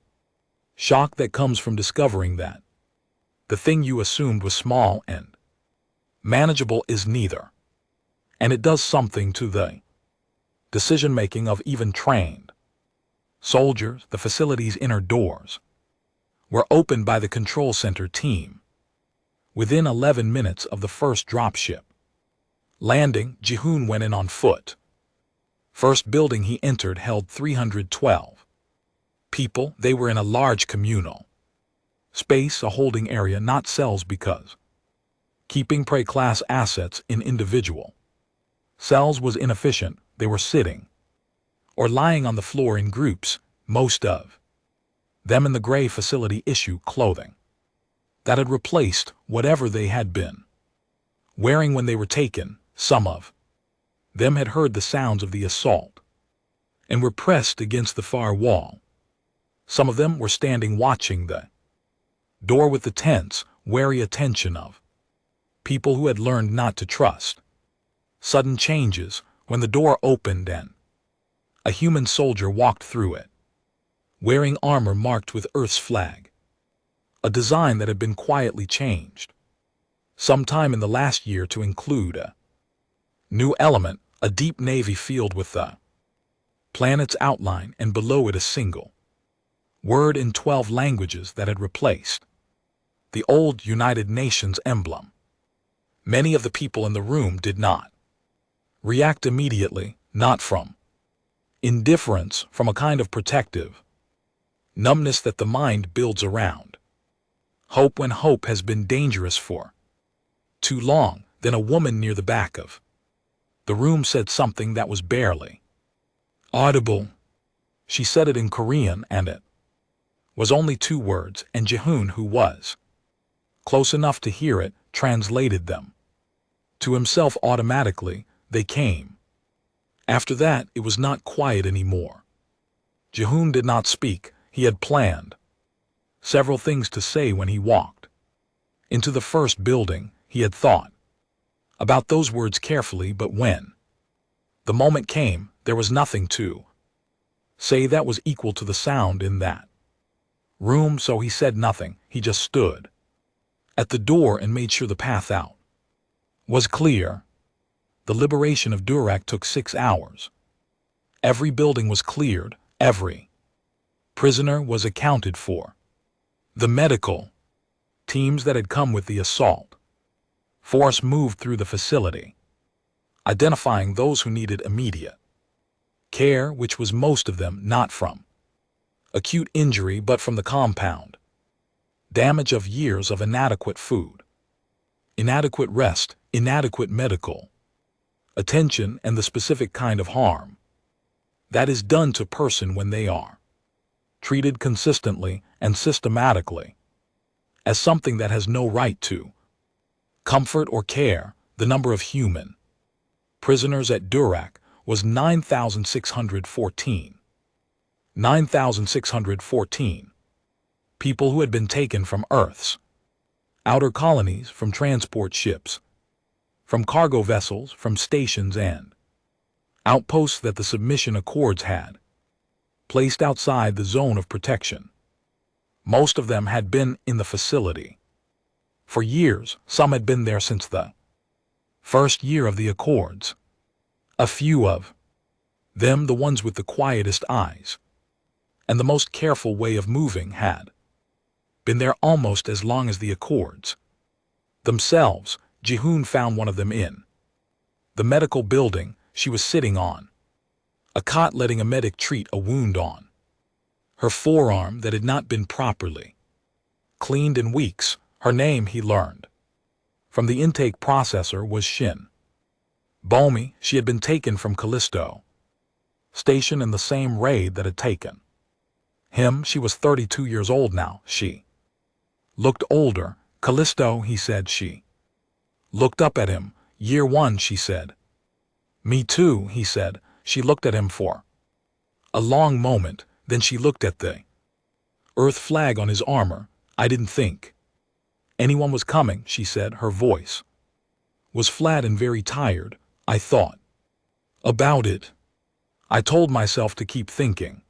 shock that comes from discovering that the thing you assumed was small and manageable is neither, and it does something to the decision-making of even trained soldiers. The facility's inner doors were opened by the control center team. Within 11 minutes of the first dropship landing, Jihun went in on foot. First building he entered held 312 people. They were in a large communal space, a holding area, not cells, because keeping prey-class assets in individual cells was inefficient. They were sitting or lying on the floor in groups, most of them in the gray facility issue clothing that had replaced whatever they had been wearing when they were taken. Some of them had heard the sounds of the assault and were pressed against the far wall. Some of them were standing watching the door with the tense, wary attention of people who had learned not to trust sudden changes. When the door opened and a human soldier walked through it, wearing armor marked with Earth's flag, a design that had been quietly changed sometime in the last year to include a new element, a deep navy field with the planet's outline, and below it a single word in 12 languages that had replaced the old United Nations emblem. Many of the people in the room did not react immediately, not from indifference, from a kind of protective numbness that the mind builds around hope when hope has been dangerous for too long. Then a woman near the back of the room said something that was barely audible. She said it in Korean, and it was only 2 words, and Jihun, who was close enough to hear it, translated them to himself automatically. They came. After that, it was not quiet anymore. Jihun did not speak. He had planned several things to say when he walked into the first building. He had thought about those words carefully, but when the moment came, There was nothing to say that was equal to the sound in that room, so he said nothing. He just stood at the door and made sure the path out was clear. The liberation of Durac took 6 hours. Every building was cleared, every prisoner was accounted for. The medical teams that had come with the assault force moved through the facility, identifying those who needed immediate care, which was most of them not from acute injury but from the compound damage of years of inadequate food, inadequate rest, inadequate medical attention, and the specific kind of harm that is done to person when they are treated consistently and systematically as something that has no right to comfort or care. The number of human prisoners at Durac was 9,614. 9,614 people who had been taken from Earth's outer colonies, from transport ships, from cargo vessels, from stations and outposts that the submission accords had placed outside the zone of protection. Most of them had been in the facility for years. Some had been there since the first year of the accords. A few of them, the ones with the quietest eyes and the most careful way of moving, had been there almost as long as the accords themselves. Jihoon found one of them in the medical building. She was sitting on a cot letting a medic treat a wound on her forearm that had not been properly cleaned in weeks. Her name, he learned from the intake processor, was Shin Bomi. She had been taken from Callisto Station in the same raid that had taken him. She was 32 years old now. She looked older. Callisto, he said. She looked up at him. Year 1, she said. Me too, he said. She looked at him for a long moment, then she looked at the Earth flag on his armor. I didn't think anyone was coming, she said. Her voice was flat and very tired. I thought about it. I told myself to keep thinking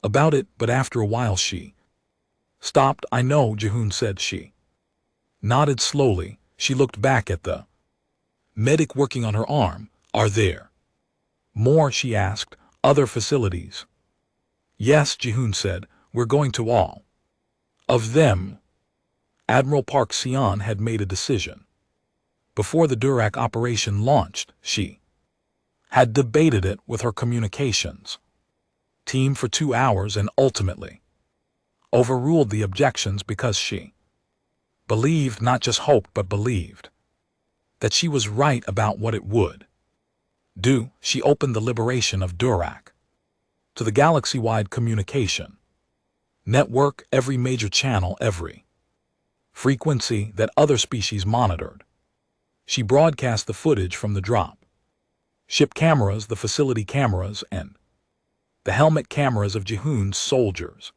about it, but after a while she stopped. I know, Jihoon said. She nodded slowly. She looked back at the medic working on her arm. Are there more, she asked, other facilities? Yes, Jihoon said. We're going to all of them. Admiral Park Seon had made a decision before the Durac operation launched. She had debated it with her communications team for 2 hours and ultimately overruled the objections because she believed, not just hoped, but believed that she was right about what it would do. She opened the liberation of Durac to the galaxy-wide communication network, every major channel, every frequency that other species monitored. She broadcast the footage from the drop ship cameras, the facility cameras, and the helmet cameras of Jihoon's soldiers.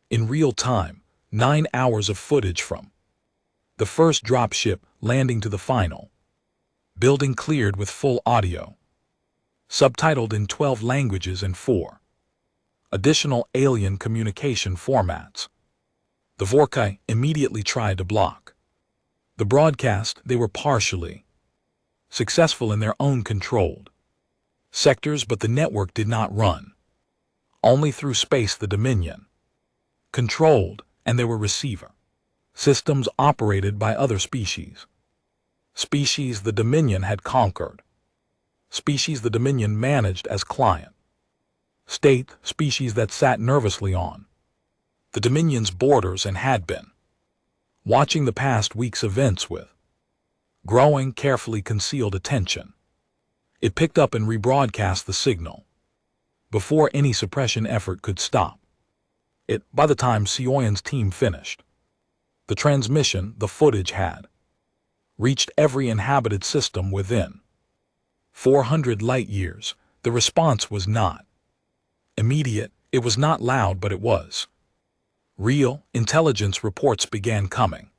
In real time, 9 hours of footage from the first drop ship landing to the final building, cleared with full audio, subtitled in 12 languages and 4 additional alien communication formats. The Vorkai immediately tried to block the broadcast. They were partially successful in their own controlled sectors, but the network did not run only through space. The Dominion controlled, and there were receiver systems operated by other species. Species the Dominion had conquered. Species the Dominion managed as client state. Species that sat nervously on the Dominion's borders and had been watching the past week's events with growing, carefully concealed attention. It picked up and rebroadcast the signal before any suppression effort could stop it. By the time Seoyan's team finished the transmission, the footage had reached every inhabited system within 400 light-years. The response was not immediate. It was not loud, but it was real. Intelligence reports began coming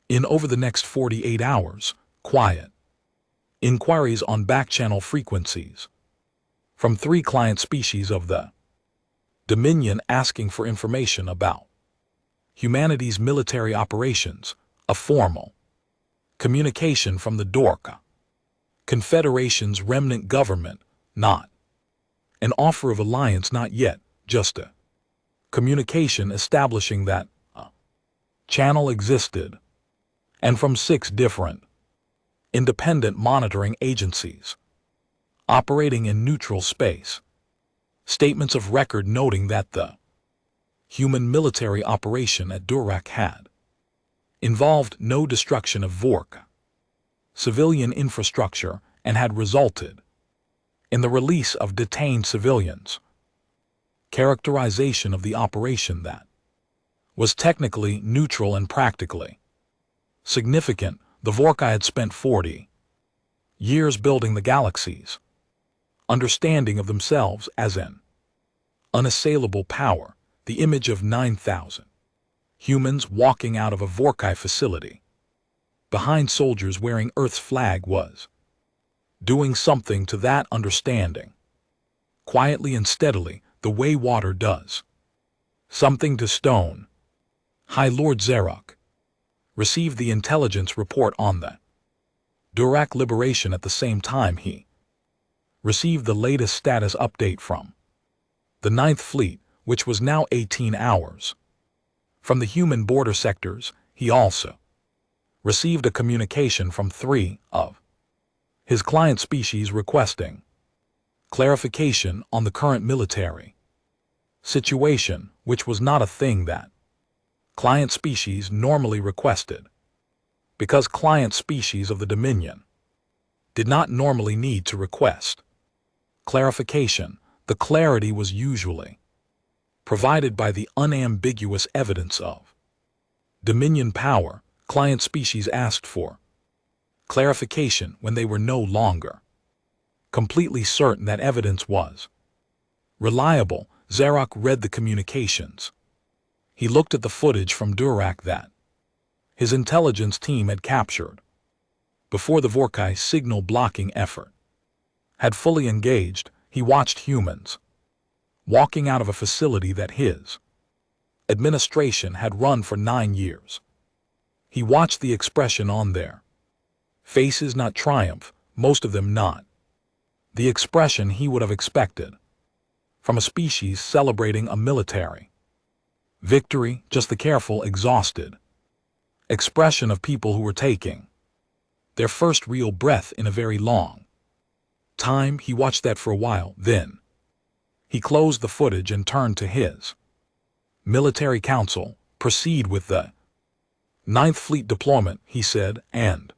in over the next 48 hours. Quiet inquiries on back-channel frequencies from 3 client species of the Dominion asking for information about humanity's military operations, a formal communication from the Dorka Confederation's remnant government, not an offer of alliance, not yet, just a communication establishing that a channel existed, and from 6 different independent monitoring agencies operating in neutral space. Statements of record noting that the human military operation at Durak had involved no destruction of Vorka civilian infrastructure and had resulted in the release of detained civilians. Characterization of the operation that was technically neutral and practically significant. The Vorka had spent 40 years building the galaxies, understanding of themselves as an unassailable power, the image of 9,000 humans walking out of a Vorkai facility behind soldiers wearing Earth's flag was doing something to that understanding, quietly and steadily, the way water does something to stone. High Lord Zarok received the intelligence report on the Durak liberation at the same time he received the latest status update from the 9th Fleet, which was now 18 hours from the human border sectors. He also received a communication from 3 of his client species requesting clarification on the current military situation, which was not a thing that client species normally requested, because client species of the Dominion did not normally need to request clarification. The clarity was usually provided by the unambiguous evidence of Dominion power. Client species asked for clarification when they were no longer completely certain that evidence was reliable. Zarok read the communications. He looked at the footage from Durak that his intelligence team had captured before the Vorkai signal blocking effort had fully engaged. He watched humans walking out of a facility that his administration had run for 9 years. He watched the expression on their faces, not triumph, most of them not the expression he would have expected from a species celebrating a military victory, just the careful, exhausted expression of people who were taking their first real breath in a very long time. He watched that for a while, then he closed the footage and turned to his military council. Proceed with the 9th Fleet deployment, he said, and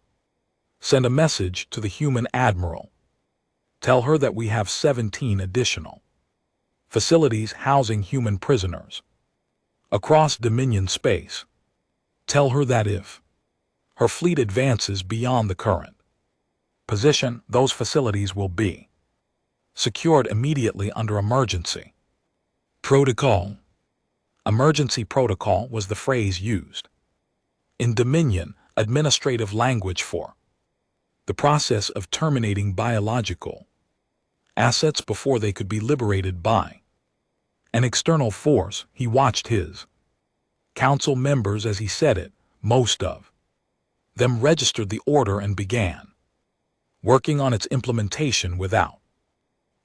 send a message to the human admiral. Tell her that we have 17 additional facilities housing human prisoners across Dominion space. Tell her that if her fleet advances beyond the current position, those facilities will be secured immediately under emergency protocol. Emergency protocol was the phrase used in Dominion administrative language for the process of terminating biological assets before they could be liberated by an external force. He watched his council members as he said it. Most of them registered the order and began working on its implementation without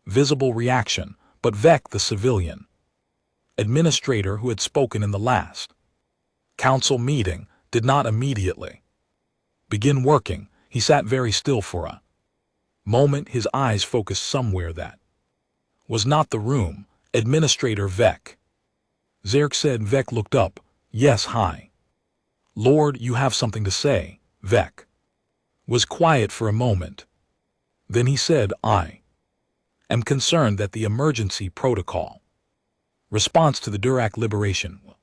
visible reaction. But Vec, the civilian administrator who had spoken in the last council meeting, did not immediately begin working. He sat very still for a moment, his eyes focused somewhere that was not the room. Administrator Vec. Zarek said. Vec looked up. Yes, High Lord, you have something to say. Vec was quiet for a moment. Then he said, I am concerned that the emergency protocol response to the Durak liberation will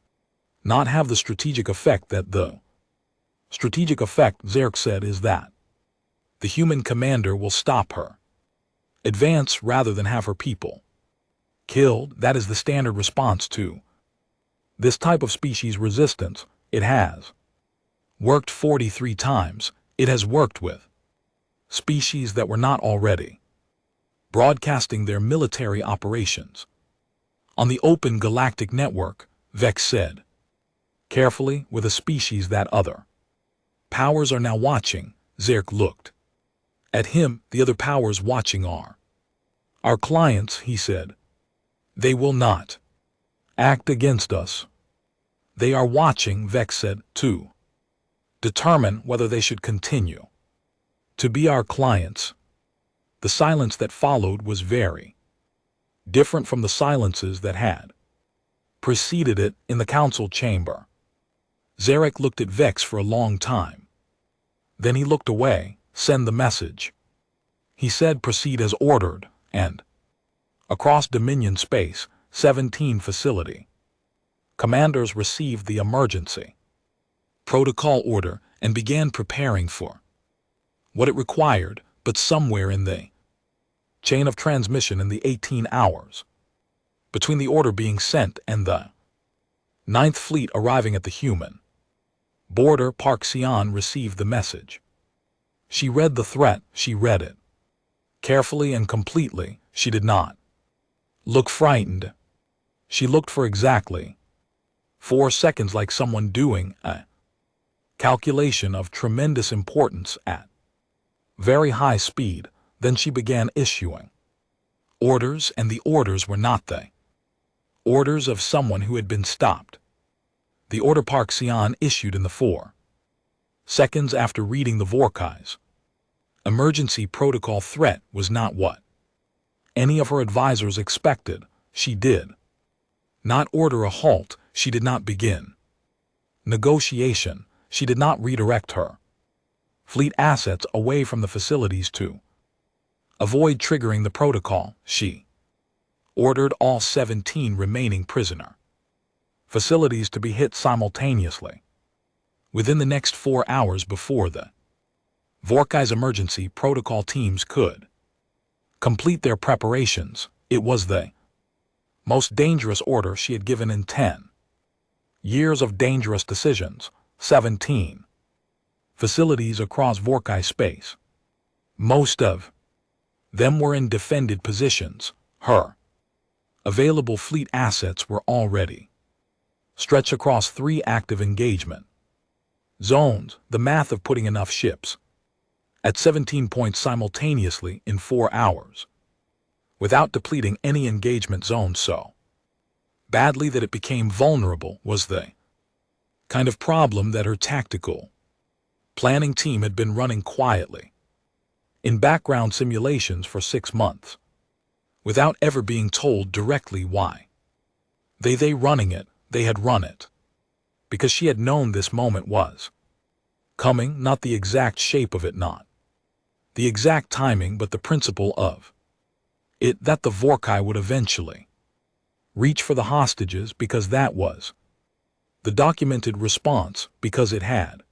not have the strategic effect that the strategic effect, Zarek said, is that the human commander will stop her advance rather than have her people killed. That is the standard response to this type of species resistance. It has worked 43 times. It has worked with species that were not already broadcasting their military operations. On the open galactic network, Vex said, carefully with a species that other powers are now watching. Zerk looked at him. The other powers watching are our clients, he said. They will not act against us. They are watching, Vex said, to determine whether they should continue to be our clients. The silence that followed was very different from the silences that had preceded it in the council chamber. Zarek looked at Vex for a long time. Then he looked away. Send the message, he said. Proceed as ordered, and across Dominion Space 17 facility, commanders received the emergency protocol order and began preparing for what it required, but somewhere in the chain of transmission in the 18 hours between the order being sent and the Ninth Fleet arriving at the human border, Park Xian received the message. She read the threat. She read it carefully and completely. She did not look frightened. She looked for exactly 4 seconds like someone doing a calculation of tremendous importance at very high speed. Then she began issuing orders, and the orders were not the orders of someone who had been stopped. The order Park Xian issued in the 4 seconds after reading the Vorkai's emergency protocol threat was not what any of her advisors expected. She did not order a halt. She did not begin negotiation. She did not redirect her fleet assets away from the facilities to avoid triggering the protocol. She ordered all 17 remaining prisoner facilities to be hit simultaneously within the next 4 hours before the Vorkai's emergency protocol teams could complete their preparations. It was the most dangerous order she had given in 10 years of dangerous decisions. 17 facilities across Vorkai space. Most of them were in defended positions. Her available fleet assets were already stretched across 3 active engagement zones. The math of putting enough ships at 17 points simultaneously in 4 hours without depleting any engagement zone so badly that it became vulnerable was the kind of problem that her tactical planning team had been running quietly in background simulations for 6 months without ever being told directly why. They running it, they had run it because she had known this moment was coming, not the exact shape of it, not the exact timing, but the principle of it, that the Vorkai would eventually reach for the hostages because that was the documented response, because it had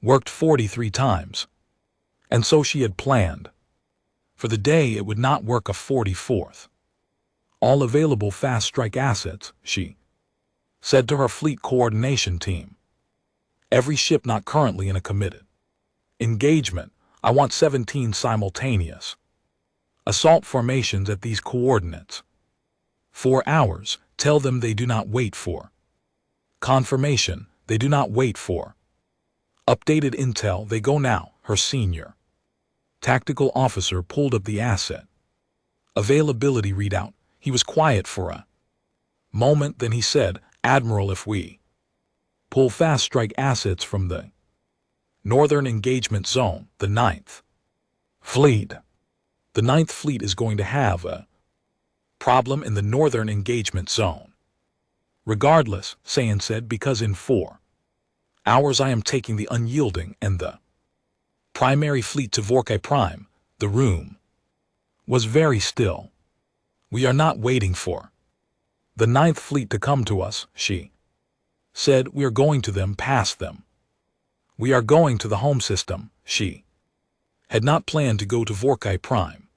worked 43 times, and so she had planned for the day it would not work a 44th. All available fast strike assets, she said to her fleet coordination team. Every ship not currently in a committed engagement. I want 17 simultaneous assault formations at these coordinates. 4 hours. Tell them they do not wait for confirmation. They do not wait for updated intel. They go now. Her senior tactical officer pulled up the asset availability readout. He was quiet for a moment, then he said, Admiral, if we pull fast strike assets from the Northern Engagement Zone, the Ninth Fleet is going to have a problem in the Northern Engagement Zone. Regardless, Saiyan said, because in 4 hours I am taking the Unyielding and the primary fleet to Vorkai Prime. The room was very still. We are not waiting for the Ninth Fleet to come to us, she said. We are going to them, past them. We are going to the home system. She had not planned to go to Vorkai Prime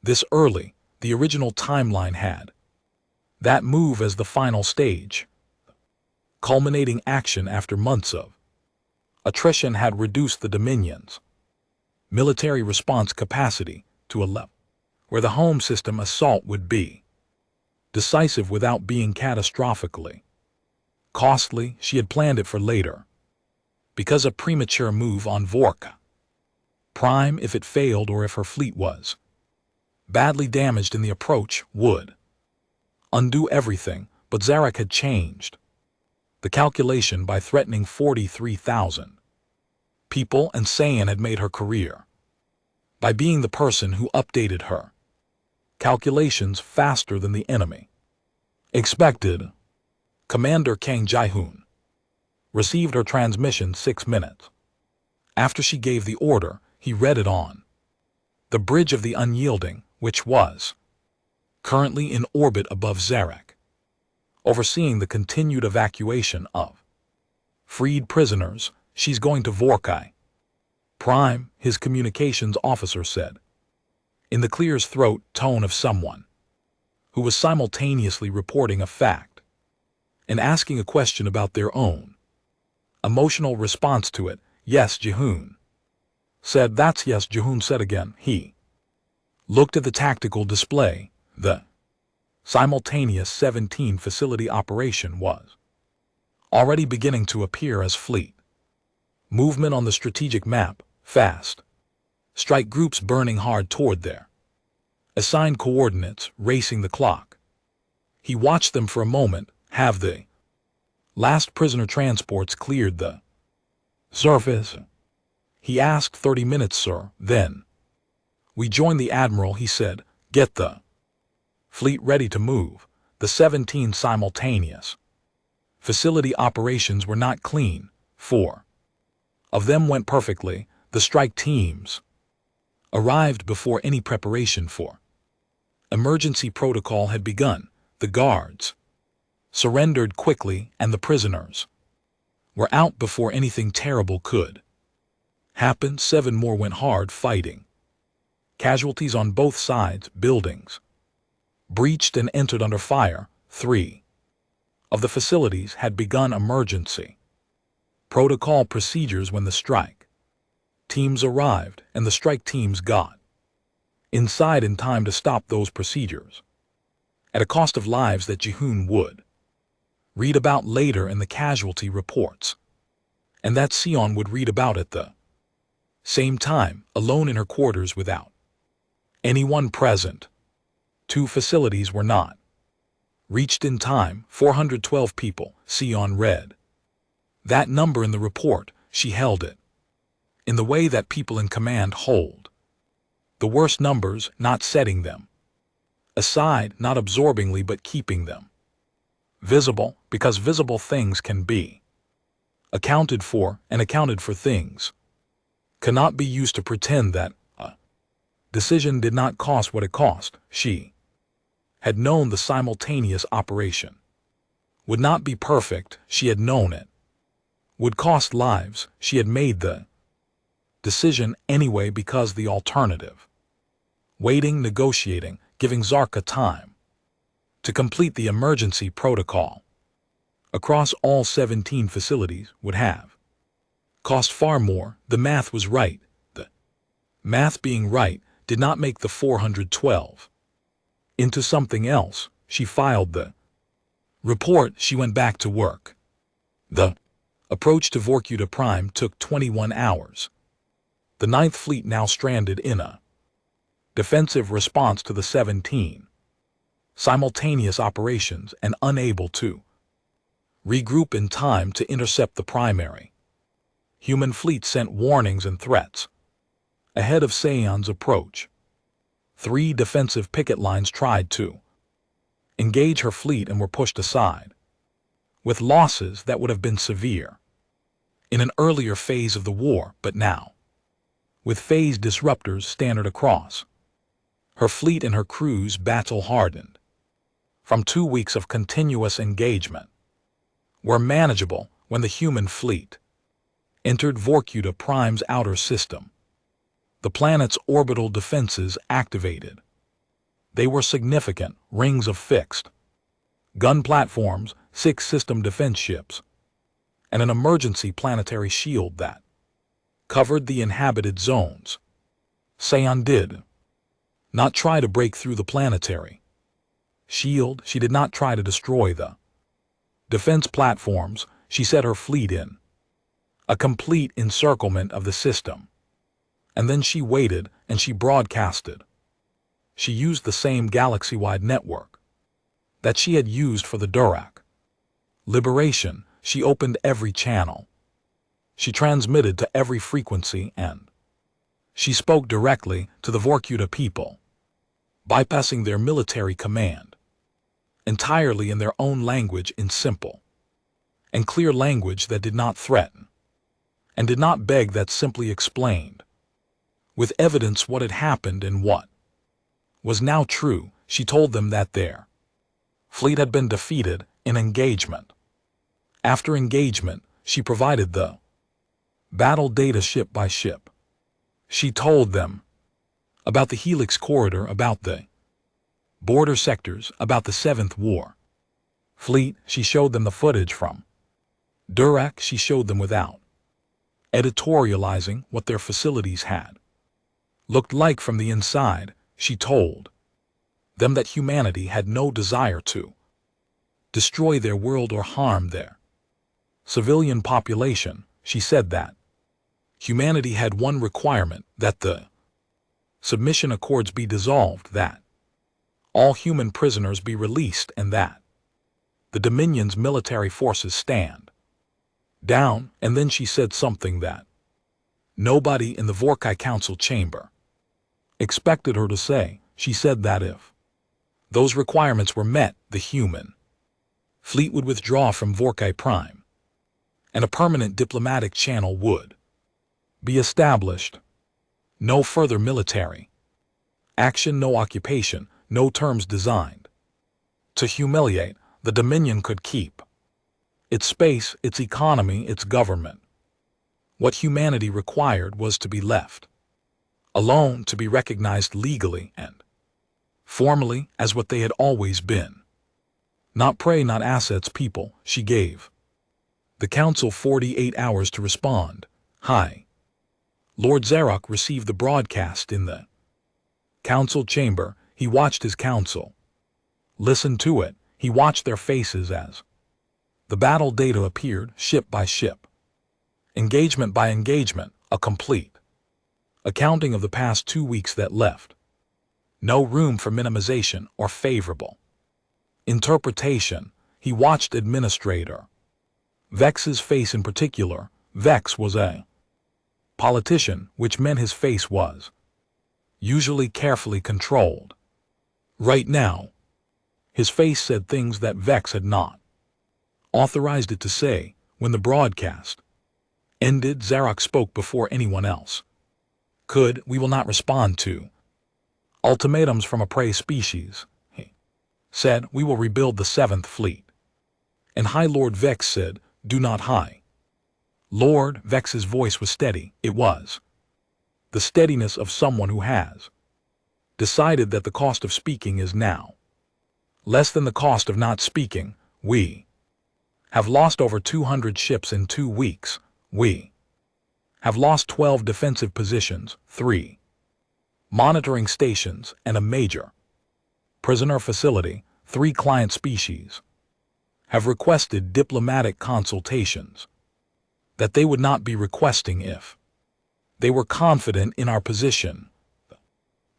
this early. The original timeline had that move as the final stage. Culminating action after months of attrition had reduced the Dominion's military response capacity to a level where the home system assault would be. Decisive without being catastrophically costly, she had planned it for later. Because a premature move on Vorka Prime, if it failed or if her fleet was badly damaged in the approach, would undo everything, but Zarak had changed the calculation by threatening 43,000 people, and Saiyan had made her career by being the person who updated her calculations faster than the enemy expected. Commander Kang Jae-hoon received her transmission 6 minutes after she gave the order. He read it on the bridge of the Unyielding, which was currently in orbit above Zarak, overseeing the continued evacuation of freed prisoners. She's going to Vorkai Prime, his communications officer said, in the clear-throat tone of someone who was simultaneously reporting a fact and asking a question about their own emotional response to it. Yes, Jae-hoon said. That's yes, Jae-hoon said again. He looked at the tactical display. The simultaneous 17 facility operation was already beginning to appear as fleet movement on the strategic map. Fast strike groups burning hard toward their assigned coordinates, racing the clock. He watched them for a moment. Have the last prisoner transports cleared the surface? He asked. 30 minutes, sir. Then we joined the admiral, he said. Get the fleet ready to move. The 17 simultaneous facility operations were not clean. 4 of them went perfectly. The strike teams arrived before any preparation for emergency protocol had begun. The guards surrendered quickly, and the prisoners were out before anything terrible could happen. 7 more went hard fighting. Casualties on both sides. Buildings breached and entered under fire. 3 of the facilities had begun emergency protocol procedures when the strike teams arrived, and the strike teams got inside in time to stop those procedures at a cost of lives that Jae-hoon would read about later in the casualty reports, and that Sion would read about at the same time, alone in her quarters without anyone present. 2 facilities were not reached in time. 412 people. Sion read that number in the report. She held it in the way that people in command hold the worst numbers, not setting them aside, not absorbingly, but keeping them visible, because visible things can be accounted for, and accounted for things cannot be used to pretend that a decision did not cost what it cost. She had known the simultaneous operation would not be perfect. She had known it would cost lives. She had made the decision anyway, because the alternative, waiting, negotiating, giving Zarka time to complete the emergency protocol across all 17 facilities, would have cost far more. The math was right. The math being right did not make the 412 into something else. She filed the report. She went back to work. The approach to Vorkuta Prime took 21 hours. The 9th Fleet now stranded in a defensive response to the 17 simultaneous operations and unable to regroup in time to intercept the primary human fleet, sent warnings and threats ahead of Saion's approach. 3 defensive picket lines tried to engage her fleet and were pushed aside, with losses that would have been severe in an earlier phase of the war, but now, with phase disruptors standard across, her fleet and her crews battle-hardened from 2 weeks of continuous engagement, were manageable when the human fleet entered Vorkuta Prime's outer system. The planet's orbital defenses activated. They were significant rings of fixed gun platforms, 6 system defense ships, and an emergency planetary shield that covered the inhabited zones. Saiyan did not try to break through the planetary shield. She did not try to destroy the defense platforms. She set her fleet in a complete encirclement of the system. And then she waited and she broadcasted. She used the same galaxy-wide network that she had used for the Durac liberation. She opened every channel. She transmitted to every frequency, and she spoke directly to the Vorkuta people, bypassing their military command, entirely in their own language, in simple and clear language that did not threaten and did not beg, that simply explained with evidence what had happened and what was now true. She told them that their fleet had been defeated in engagement. After engagement, she provided the battle data ship by ship. She told them about the Helix Corridor, about the border sectors, about the 7th War Fleet. She showed them the footage from Durac. She showed them without editorializing what their facilities had looked like from the inside. She told them that humanity had no desire to destroy their world or harm their civilian population. She said that humanity had one requirement, that the submission accords be dissolved, that all human prisoners be released, and that the Dominion's military forces stand down. And then she said something that nobody in the Vorkai Council chamber expected her to say. She said that if those requirements were met, the human fleet would withdraw from Vorkai Prime, and a permanent diplomatic channel would be established. No further military action, no occupation, no terms designed to humiliate. The Dominion could keep its space, its economy, its government. What humanity required was to be left alone, to be recognized legally and formally as what they had always been. Not prey, not assets, people. She gave the Council 48 hours to respond. Hi. Lord Zarok received the broadcast in the Council chamber. He watched his council listen to it. He watched their faces as the battle data appeared, ship by ship, engagement by engagement, a complete accounting of the past 2 weeks that left no room for minimization or favorable interpretation. He watched Administrator Vex's face in particular. Vex was a politician, which meant his face was usually carefully controlled. Right now, his face said things that Vex had not authorized it to say. When the broadcast ended, Zarok spoke before anyone else could. We will not respond to ultimatums from a prey species, he said. We will rebuild the 7th Fleet. And High Lord Vex said, do not High Lord. Vex's voice was steady. It was the steadiness of someone who has decided that the cost of speaking is now less than the cost of not speaking. We have lost over 200 ships in 2 weeks. We have lost 12 defensive positions, 3 monitoring stations, and a major prisoner facility. 3 client species have requested diplomatic consultations that they would not be requesting if they were confident in our position. The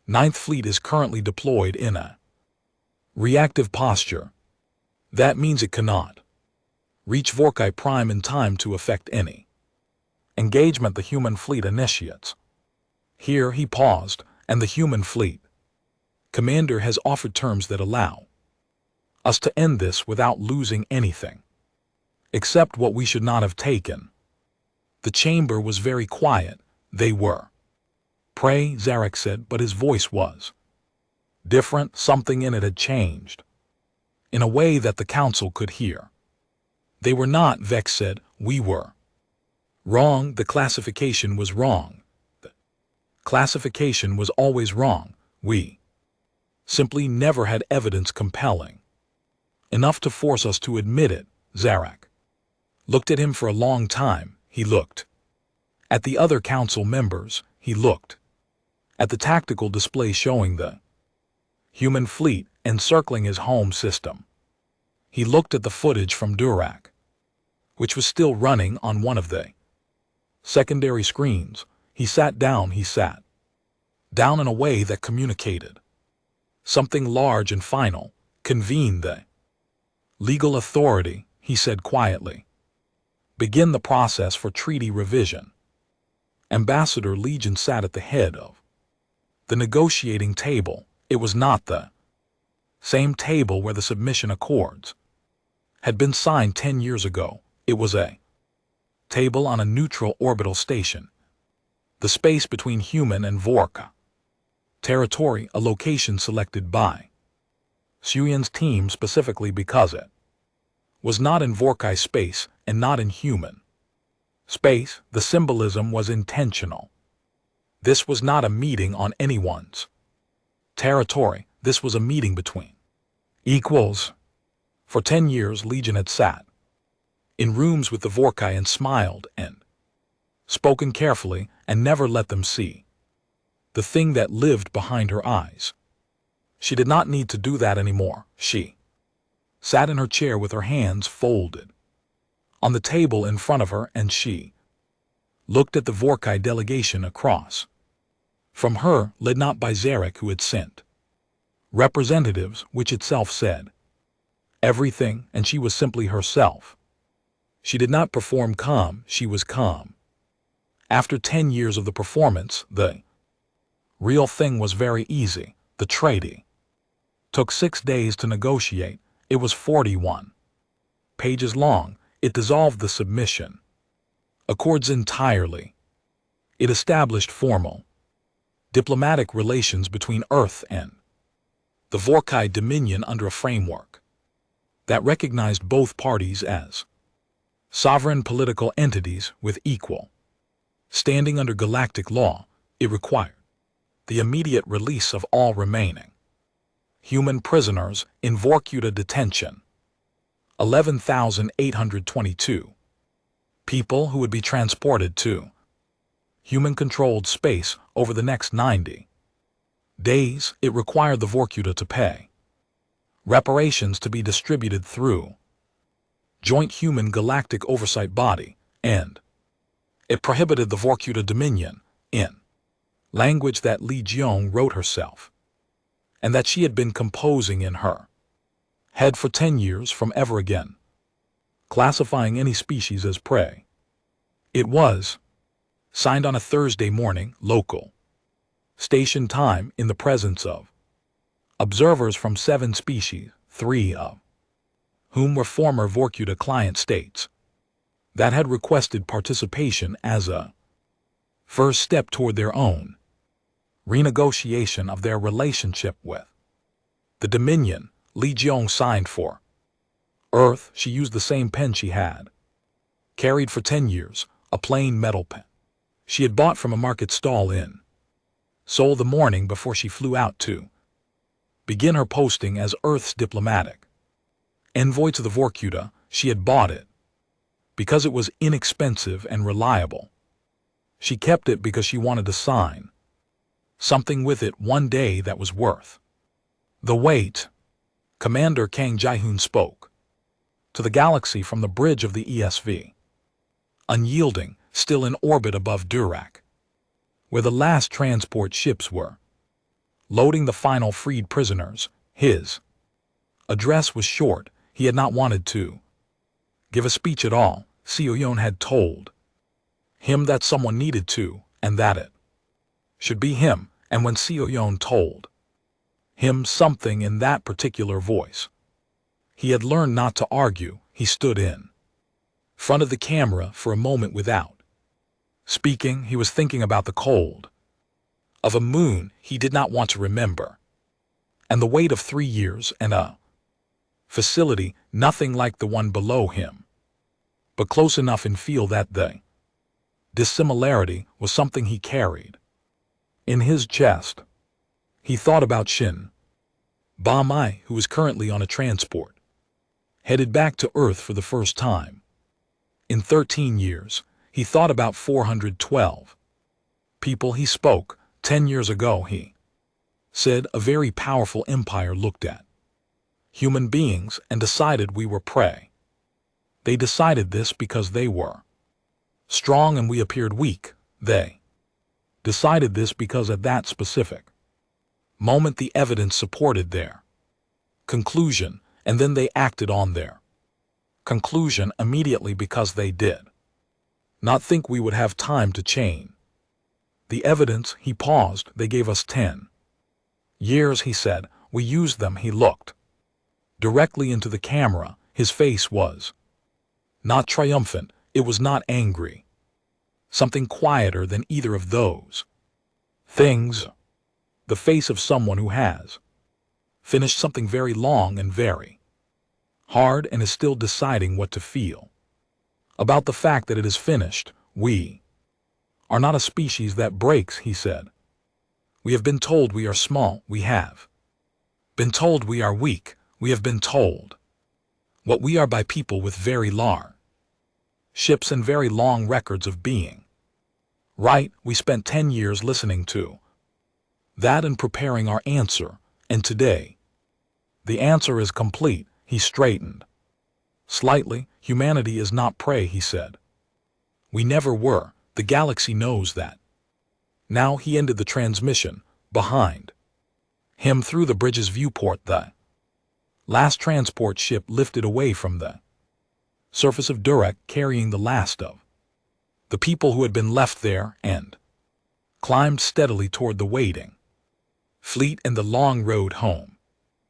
9th Fleet is currently deployed in a reactive posture. That means it cannot reach Vorkai Prime in time to effect any engagement the human fleet initiates. Here he paused, and the human fleet commander has offered terms that allow us to end this without losing anything, except what we should not have taken. The chamber was very quiet. They were prey, Zarek said, but his voice was different. Something in it had changed in a way that the council could hear. They were not, Vex said. We were wrong. The classification was wrong. The classification was always wrong. We simply never had evidence compelling enough to force us to admit it. Zarek looked at him for a long time. He looked at the other council members. He looked at the tactical display showing the human fleet encircling his home system. He looked at the footage from Durac, which was still running on one of the secondary screens. He sat down in a way that communicated. Something large and final convened the legal authority, he said quietly. Begin the process for treaty revision. Ambassador Legion sat at the head of the negotiating table. It was not the same table where the submission accords had been signed 10 years ago. It was a table on a neutral orbital station, the space between human and Vorka territory, a location selected by Suyun's team specifically because it was not in Vorkai space and not in human space. The symbolism was intentional. This was not a meeting on anyone's territory. This was a meeting between equals. For 10 years, Legion had sat in rooms with the Vorkai and smiled and spoken carefully and never let them see the thing that lived behind her eyes. She did not need to do that anymore. She sat in her chair with her hands folded on the table in front of her, and she looked at the Vorkai delegation across from her, led not by Zarek, who had sent representatives, which itself said everything, and she was simply herself. She did not perform calm, she was calm. After 10 years of the performance, the real thing was very easy. The treaty took 6 days to negotiate. It was 41 pages long. It dissolved the submission accords entirely. It established formal diplomatic relations between Earth and the Vorkai Dominion under a framework that recognized both parties as sovereign political entities with equal standing under galactic law. It required the immediate release of all remaining human prisoners in Vorkuta detention, 11,822 people who would be transported to human-controlled space over the next 90 days. It required the Vorkuta to pay reparations to be distributed through Joint Human Galactic Oversight Body, and it prohibited the Vorkuta Dominion, in language that Li Jiong wrote herself, and that she had been composing in her head for 10 years, from ever again classifying any species as prey. It was signed on a Thursday morning, local station time, in the presence of observers from 7 species, 3 of whom were former Vorkuta client states that had requested participation as a first step toward their own renegotiation of their relationship with the Dominion. Li Jiong signed for Earth. She used the same pen she had carried for 10 years, a plain metal pen she had bought from a market stall in Seoul the morning before she flew out to begin her posting as Earth's diplomatic envoy to the Vorkuta. She had bought it because it was inexpensive and reliable. She kept it because she wanted to sign something with it one day that was worth the wait. Commander Kang Jae-hoon spoke to the galaxy from the bridge of the ESV, unyielding, still in orbit above Durac, where the last transport ships were loading the final freed prisoners. His address was short. He had not wanted to give a speech at all. Seo-yeon had told him that someone needed to, and that it should be him. And when Seo-yeon told him something in that particular voice, he had learned not to argue. He stood in front of the camera for a moment without speaking. He was thinking about the cold of a moon he did not want to remember, and the weight of 3 years and a facility nothing like the one below him, but close enough in feel that the dissimilarity was something he carried in his chest. He thought about Shin Ba-mai, who was currently on a transport headed back to Earth for the first time in 13 years. He thought about 412 people he spoke 10 years ago. He said a very powerful empire looked at human beings and decided we were prey. They decided this because they were strong and we appeared weak. They decided this because at that specific moment the evidence supported their conclusion, and then they acted on their conclusion immediately because they did not think we would have time to change the evidence. He paused. They gave us 10 years, he said. We used them. He looked directly into the camera. His face was not triumphant. It was not angry. Something quieter than either of those things. The face of someone who has finished something very long and very hard and is still deciding what to feel about the fact that it is finished. We are not a species that breaks, he said. We have been told we are small. We have been told we are weak. We have been told what we are by people with very large ships and very long records of being right. We spent 10 years listening to that and preparing our answer, and today the answer is complete. He straightened slightly. Humanity is not prey, he said. We never were. The galaxy knows that. Now he ended the transmission. Behind him through the bridge's viewport, the last transport ship lifted away from the surface of Durek, carrying the last of the people who had been left there, and climbed steadily toward the waiting fleet and the long road home.